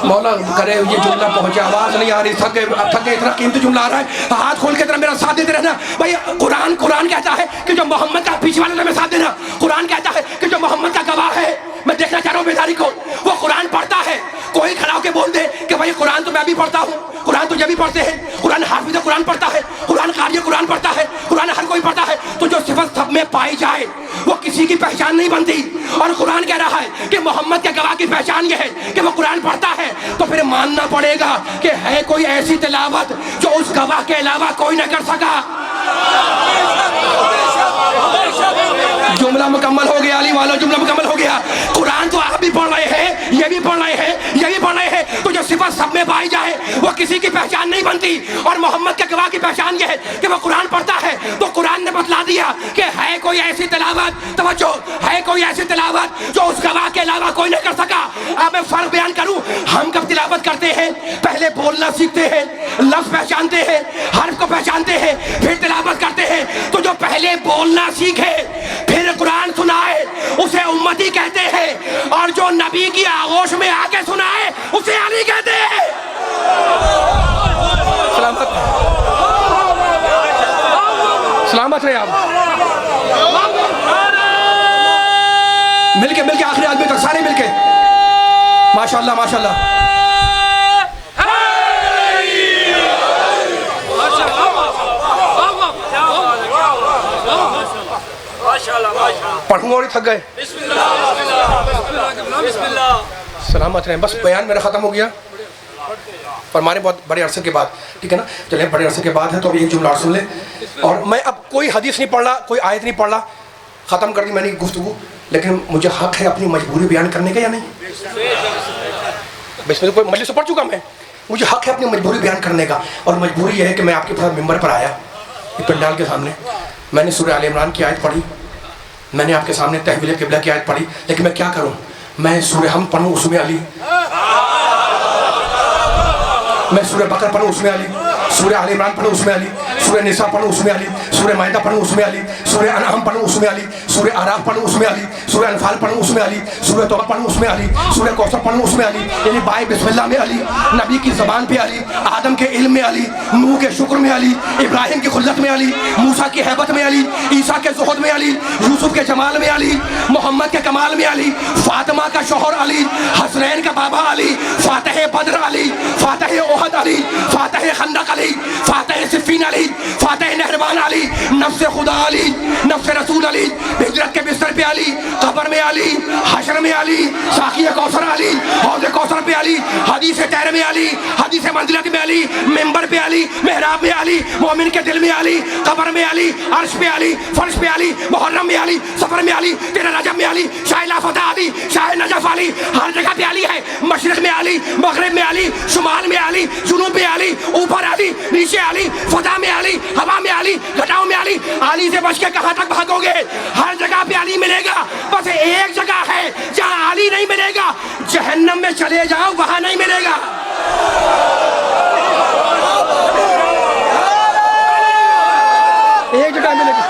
مولا کرے یہ جملہ پہنچے، آواز نہیں آ رہی، تھک گئے اتنا قیمتی جملہ آ رہا ہے. ہاتھ کھول کے ذرا میرا ساتھ دیتے رہنا بھائی. قرآن کہتا ہے کہ جو محمد کا، پیچھے والے میں ساتھ دینا، قرآن کہتا ہے کہ جو محمد کا گواہ ہے. میں دیکھنا چاہ رہا ہوں بیداری کو، وہ قرآن پڑھتا ہے. کوئی کھڑا ہو کے بول دے کہ بھائی قرآن تو میں بھی پڑھتا ہوں، قرآن تو یہ بھی پڑھتے ہیں، قرآن حافظ قرآن پڑھتا ہے، قرآن قاری قرآن پڑھتا ہے، قرآن ہر کوئی پڑھتا ہے. تو جو صفت سب میں پائی جائے وہ کسی کی پہچان نہیں بنتی. اور قرآن کہہ رہا ہے کہ محمد کے گواہ کی پہچان یہ ہے کہ وہ قرآن پڑھتا ہے. تو پھر ماننا پڑے گا کہ ہے کوئی ایسی تلاوت جو اس گواہ کے علاوہ کوئی نہ کر سکا. جملہ مکمل ہو گیا علی والو، جملہ مکمل ہو گیا. قرآن تو آپ بھی پڑھ رہے ہیں، یہ بھی پڑھ رہے ہیں، یہ بھی پڑھ رہے ہیں. تو جو صفت سب میں پائی جائے وہ کسی کی پہچان نہیں بنتی. اور محمد کے گواہ کی پہچان یہ ہے کہ وہ قرآن پڑھتا ہے. تو قرآن نے بتلا دیا کہ ہے کوئی ایسی تلاوت، توجہ، ہے کوئی ایسی تلاوت جو اس گواہ کے علاوہ کوئی نہیں کر سکا. اب میں فرق بیان کروں. ہم کب تلاوت کرتے ہیں؟ پہلے بولنا سیکھتے ہیں، لفظ پہچانتے ہیں، حرف کو پہچانتے ہیں، پھر تلاوت کرتے ہیں. تو جو پہلے بولنا سیکھے پھر قرآن سنائے اسے امتی کہتے ہیں، اور جو نبی کی آغوش میں آ کے سنائے اسے علی کہتے ہیں. سلامت رہے آپ. مل کے آخری آدمی تک سارے مل کے. ماشاءاللہ ماشاءاللہ. پڑھوں اور تھک گئے. سلامت رہیں. بس بیان میرا ختم ہو گیا پر ہمارے بہت بڑے عرصے کے بعد، ٹھیک ہے نا. چلیں بڑے عرصے کے بعد ہے تو اب ایک جملہ اور سن لیں. اور میں اب کوئی حدیث نہیں پڑھ رہا، کوئی آیت نہیں پڑھ رہا. ختم کر دی میں نے گفتگو، لیکن مجھے حق ہے اپنی مجبوری بیان کرنے کا یا نہیں؟ بس میں کوئی مجلس سے پڑھ چکا، میں مجھے حق ہے اپنی مجبوری بیان کرنے کا. اور مجبوری یہ ہے کہ میں آپ کے پاس ممبر پر آیا پنڈال کے سامنے. میں نے سورہ آل عمران کی آیت پڑھی، میں نے آپ کے سامنے تحویل قبلہ کی آیت پڑھی، لیکن میں کیا کروں؟ میں سورہ حمد پڑھوں اس میں علی، میں سورہ بقرہ پڑھوں اس میں علی، سورہ آل عمران پڑھوں اس میں علی، سورہ نساء پڑھوں اس میں علی، سورہ مائدہ پڑھوں اس میں علی، سورہ انعام پڑھوں اس میں علی، سورہ اعراف پڑھوں اس میں علی، سورہ انفال پڑھوں اس میں علی، سورہ توبہ پڑھوں اس میں علی، سورہ کوثر پڑھوں اس میں علی. یعنی بائے بسم اللہ میں علی، نبی کی زبان پہ علی، آدم کے علم میں علی، نوح کے شکر میں علی، ابراہیم کی خلت میں علی، موسیٰ کی حیبت میں علی، عیسیٰ کے زہد میں علی، یوسف کے جمال میں علی، محمد کے کمال میں علی، فاطمہ کا شوہر علی، حسنین کا بابا علی، فاتح بدر علی، فاتح احد علی، فاتح خندق علی، فاتح صفین علی، فاتح نہروان علی، نفس خدا علی، نفس رسول علی، ہجرت کے بستر پہ علی، قبر میں علی، حشر میں علی، ساقی کوثر علی، حوض کوثر پہ علی، حدیث تیر میں علی، حدیث منزلت میں علی، ممبر پہ علی، محراب میں علی، مومن کے دل میں علی، قبر میں علی، عرش پہ علی، فرش پہ علی، محرم میں علی، سفر میں علی، 13 رجب میں علی، شاہ لافتہ علی، شاہ نجف علی، ہر جگہ پہ علی ہے. مشرق میں علی، مغرب میں علی، شمال میں علی، جنوب میں علی، اوپر علی، نیچے علی، فضا میں علی، ہوا میں علی، گھٹاؤں میں علی. علی سے بچ کے کہاں تک بھاگو گے؟ ہر جگہ پہ علی ملے گا. بس ایک جگہ ہے جہاں علی نہیں ملے گا، جہنم میں چلے جاؤ وہاں نہیں ملے گا. ایک جگہ ملے گا.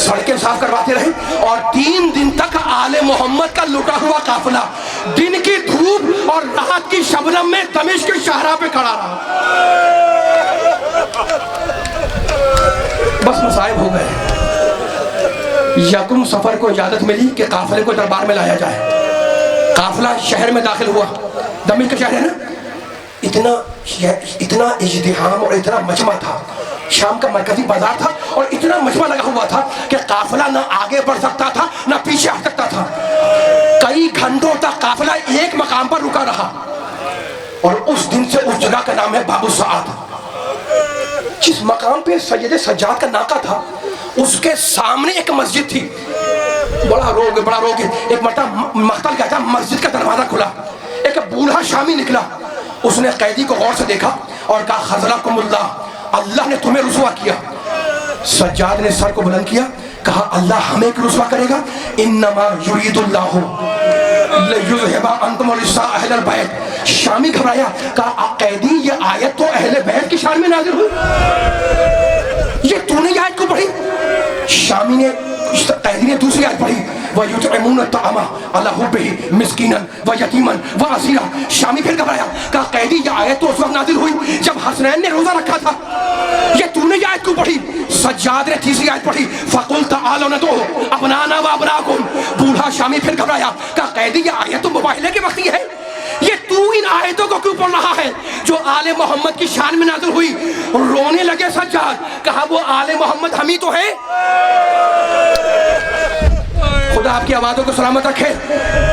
سڑکیں صاف کرواتے رہے، اور 3 دن تک آل محمد کا لٹا ہوا قافلہ دن کی دھوپ اور رات کی شبنم میں دمشق کے شاہراہ پہ کھڑا رہا۔ بس مصائب ہو گئے۔ یکم سفر کو اجازت ملی کہ قافلے کو دربار میں لایا جائے۔ قافلہ شہر میں داخل ہوا، دمشق کا شہر ہے نا، اتنا ازدحام اور اتنا مجمع تھا، شام کا مرکزی بازار تھا اور اتنا مجمع لگا ہوا تھا کہ قافلہ نہ آگے بڑھ سکتا تھا نہ پیچھے ہٹ سکتا تھا۔ کئی گھنٹوں تک قافلہ ایک مقام پر رکا رہا، اور اس دن سے اس جگہ کا نام ہے باب السعاد۔ جس مقام پہ سید سجاد کا ناکہ تھا اس کے سامنے ایک مسجد تھی۔ بڑا روگ ایک مرتبہ مقتل گیا تھا، مسجد کا دروازہ کھلا، ایک بوڑھا شامی نکلا، اس نے قیدی کو غور سے دیکھا اور کہا خذلکم اللہ، اللہ نے تمہیں رسوا کیا۔ سجاد نے سر کو بلند کیا، کہا اللہ ہمیں کیوں رسوا کرے گا؟ انما یرید اللہ لیذھب عنکم الرجس اہل البیت۔ شامی گھبرایا، کہا قیدی یہ آیت تو اہل بیت کی شان میں نازل ہوئی، یہ تو نے یہ آیت کو پڑھی؟ شامی نے قیدی نے دوسری آیت پڑھی، وَيُطْعِمُونَ الطَّعَامَ عَلَىٰ حُبِّهِ مِسْكِينًا وَيَتِيمًا وَأَسِيرًا۔ شامی پھر گھبرایا، کہا قیدی یہ آیت تو اس وقت نازل ہوئی جب حسنین نے روزہ رکھا تھا، یہ تو نے یہ آیت کیوں پڑھی؟ سجاد نے تیسری آیت پڑھی، فَقُلْ تَعَالَوْا نَدْعُو أَبْنَاءَنَا وَأَبْنَاءَكُمْ۔ بوڑھا شامی پھر گھبرایا، کہا قیدی یہ آیت تو مباہلے کے وقت ہی ہے، یہ تو ان آیتوں کو کیوں پڑھ رہا ہے جو آل محمد کی شان میں نازل ہوئی؟ رونے لگے سجاد، کہا وہ آل محمد ہم ہی تو ہے۔ خدا آپ کی آوازوں کو سلامت رکھے۔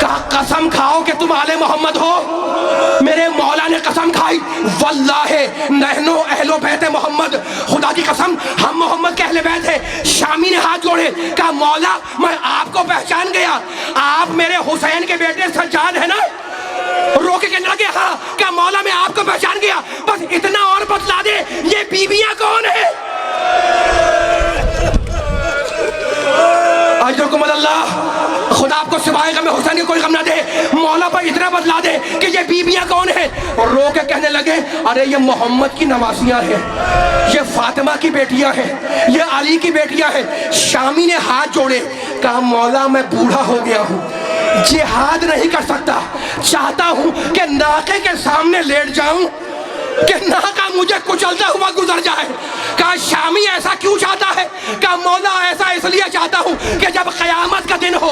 کہا قسم کھاؤ کہ تم آل محمد ہو۔ میرے مولا نے قسم کھائی، واللہ نحن اہل بیت محمد، خدا کی قسم ہم محمد کے اہل بیت ہیں۔ شامی نے ہاتھ جوڑے، کہا مولا میں آپ کو پہچان گیا، آپ میرے حسین کے بیٹے سجاد ہیں نا؟ رو کے کہنے لگے ہاں، کہا مولا میں آپ کو پہچان گیا، بس اتنا اور بتلا دے یہ بیویاں کون ہیں؟ اجرکم اللہ، خدا آپ کو سوائے غم حسین کوئی غم نہ دے، مولا پر اتنا بتلا دے کہ یہ بیویاں کون ہیں۔ اور رو کے کہنے لگے ارے یہ محمد کی نواسیاں ہیں، یہ فاطمہ کی بیٹیاں ہیں، یہ علی کی بیٹیاں ہیں۔ شامی نے ہاتھ جوڑے، کہا مولا میں بوڑھا ہو گیا ہوں، جہاد نہیں کر سکتا، چاہتا ہوں کہ ناقے کے سامنے لیٹ جاؤں کہ ناقہ مجھے کچلتا ہوا گزر جائے۔ کہا شامی ایسا کیوں چاہتا ہے؟ کہا مولا ایسا اس لیے چاہتا ہوں کہ جب قیامت کا دن ہو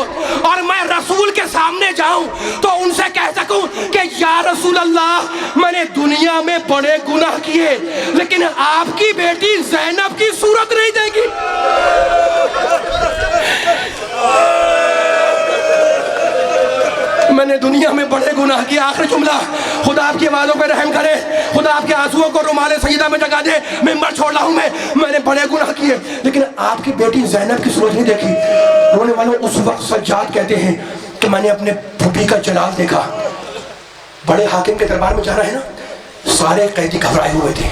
اور میں رسول کے سامنے جاؤں تو ان سے کہہ سکوں کہ یا رسول اللہ میں نے دنیا میں بڑے گناہ کیے لیکن آپ کی بیٹی زینب کی صورت نہیں دے گی۔ میں نے دنیا میں بڑے گناہ کیے۔ آخری جملہ، خدا آپ کی آوازوں پہ رحم کرے، خدا آپ کے آنسوؤں کو رومال سیدہ میں جگا دے۔ ممبر چھوڑ رہا ہوں میں نے بڑے گناہ کیے لیکن آپ کی بیٹی زینب کی صورت نہیں دیکھی۔ رونے والوں اس وقت سجاد کہتے ہیں کہ میں نے اپنے پھوپھی کا جلال دیکھا۔ بڑے حاکم کے دربار میں جانا ہے نا، سارے قیدی گھبرائے ہوئے تھے۔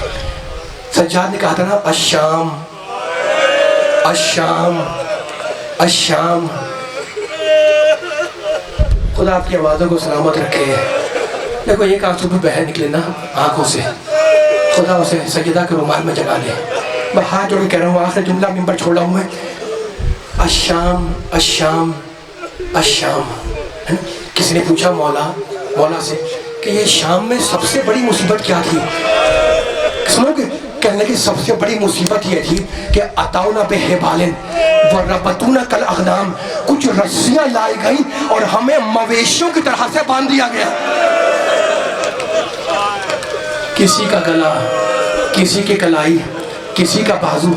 سجاد نے کہا تھا نا الشام الشام الشام۔ خدا آپ کی آوازوں کو سلامت رکھے۔ دیکھو ایک آنسو بھی بہہ نکلے نا آنکھوں سے، خدا اسے سجدہ کے رومال میں جگا لے۔ میں ہاتھ جوڑ کے کہہ رہا ہوں، آخری جملہ ممبر چھوڑ رہا ہوں میں، الشام الشام الشام۔ کسی نے پوچھا مولا سے کہ یہ شام میں سب سے بڑی مصیبت کیا تھی؟ سنو گے؟ کہنے کی سب سے بڑی مصیبت یہ تھی کہ اتونا بحبال وربطونا کالاغنام، کچھ رسیاں لائی گئیں اور ہمیں مویشیوں کی طرح سے باندھ دیا گیا۔ کسی کا گلا، کسی کی کلائی، کسی کا بازو،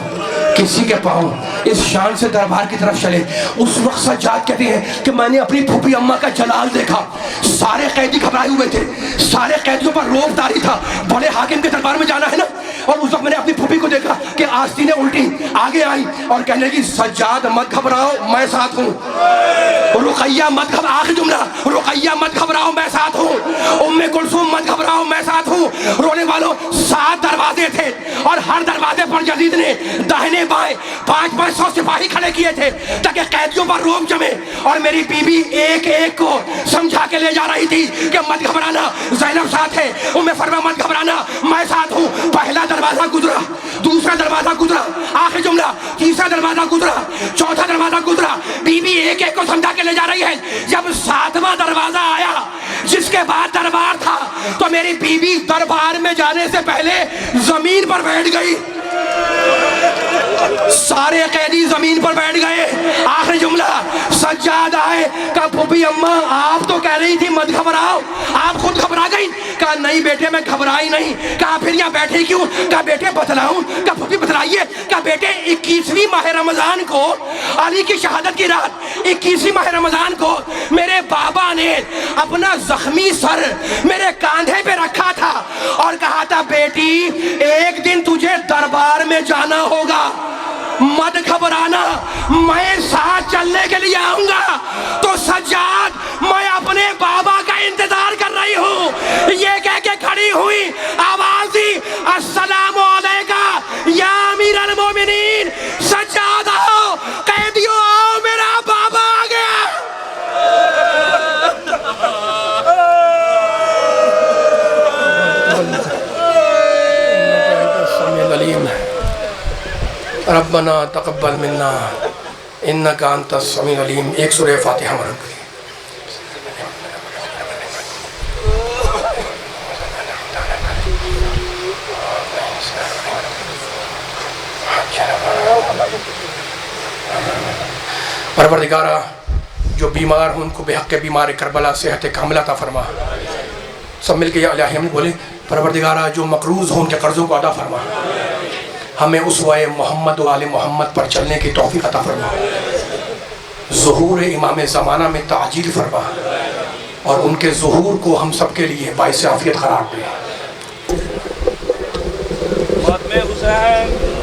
کسی کے پاؤں اس شان سے دربار کی طرف چلے۔ اس وقت سجاد کہتے ہیں کہ میں نے اپنی پھوپھی اماں کا جلال دیکھا۔ سارے قیدی گھبرائے ہوئے تھے، سارے قیدیوں پر روب داری تھا، بڑے حاکم کے دربار میں جانا ہے نا۔ اور اس وقت میں نے اپنی پھوپھی کو دیکھا کہ آستینیں الٹی آگے آئی اور کہنے لگی سجاد مت گھبراؤ میں ساتھ ہوں، رقیہ مت گھبراؤ، آخری جملہ رقیہ مت گھبراؤ میں ساتھ ہوں، ام کلثوم مت گھبراؤ میں ساتھ ہوں۔ رونے والوں 7 دروازے تھے اور ہر دروازے پر یزید نے داہنے بائیں 500 سپاہی کھڑے کیے تھے تاکہ قیدیوں پر روب جمے، اور میری بیوی ایک ایک کو سمجھا کے لے جا رہی تھی کہ مت گھبرانا، زینب ساتھ ہے، فرما مت گھبرانا، میں ساتھ ہوں۔ پہلا دروازہ گزرا، دوسرا دروازہ گزرا، آخری جملہ، تیسرا دروازہ گزرا، چوتھا دروازہ گزرا، بیوی ایک ایک کو سمجھا کے لے جا رہی ہے۔ جب 7واں دروازہ آیا جس کے بعد دربار تھا تو میری بیوی دربار میں جانے سے پہلے زمین پر بیٹھ گئی، سارے قیدی زمین پر بیٹھ گئے۔ آخری جملہ، سجاد آئے، کہا پھوپھی اماں آپ تو کہہ رہی تھی مت گھبراؤ، آپ خود گھبرا گئی؟ کہا نہیں بیٹے میں گھبرائی نہیں۔ کہا پھر یہاں بیٹھے کیوں؟ کہا بیٹے بتلاؤں؟ کہا پھوپھی بتلائیے۔ کہا بیٹے 21ویں ماہ رمضان کو، علی کی شہادت کی رات 21ویں ماہ رمضان کو میرے بابا نے اپنا زخمی سر میرے کاندھے پہ رکھا تھا اور کہا تھا بیٹی ایک دن تجھے دربار میں جانا ہوگا، مت گھبرانا، میں ساتھ چلنے کے لیے آؤں گا۔ تو سجاد میں اپنے بابا کا انتظار کر رہی ہوں، یہ کہہ کے کھڑی ہوئی، آواز دی السلام علیکم یا امیر المومنین۔ سجاد آؤ، قیدیوں آؤ، میرا بابا آ گیا۔ ربنا تقبل منا انک انت السمیع العلیم۔ ایک سورہ فاتحہ مرحوم کریے۔ پروردگارہ جو بیمار ہوں ان کو بے حق بیمار کربلا صحت کاملہ عطا فرما۔ سب مل کے یا الہی ہم بولے پروردگارہ جو مقروض ہوں ان کے قرضوں کو ادا فرما، ہمیں اسوہ محمد و آل محمد پر چلنے کی توفیق عطا فرما، ظہور امام زمانہ میں تعجیل فرما، اور ان کے ظہور کو ہم سب کے لیے باعث عافیت قرار دے۔ فاطمہ حسین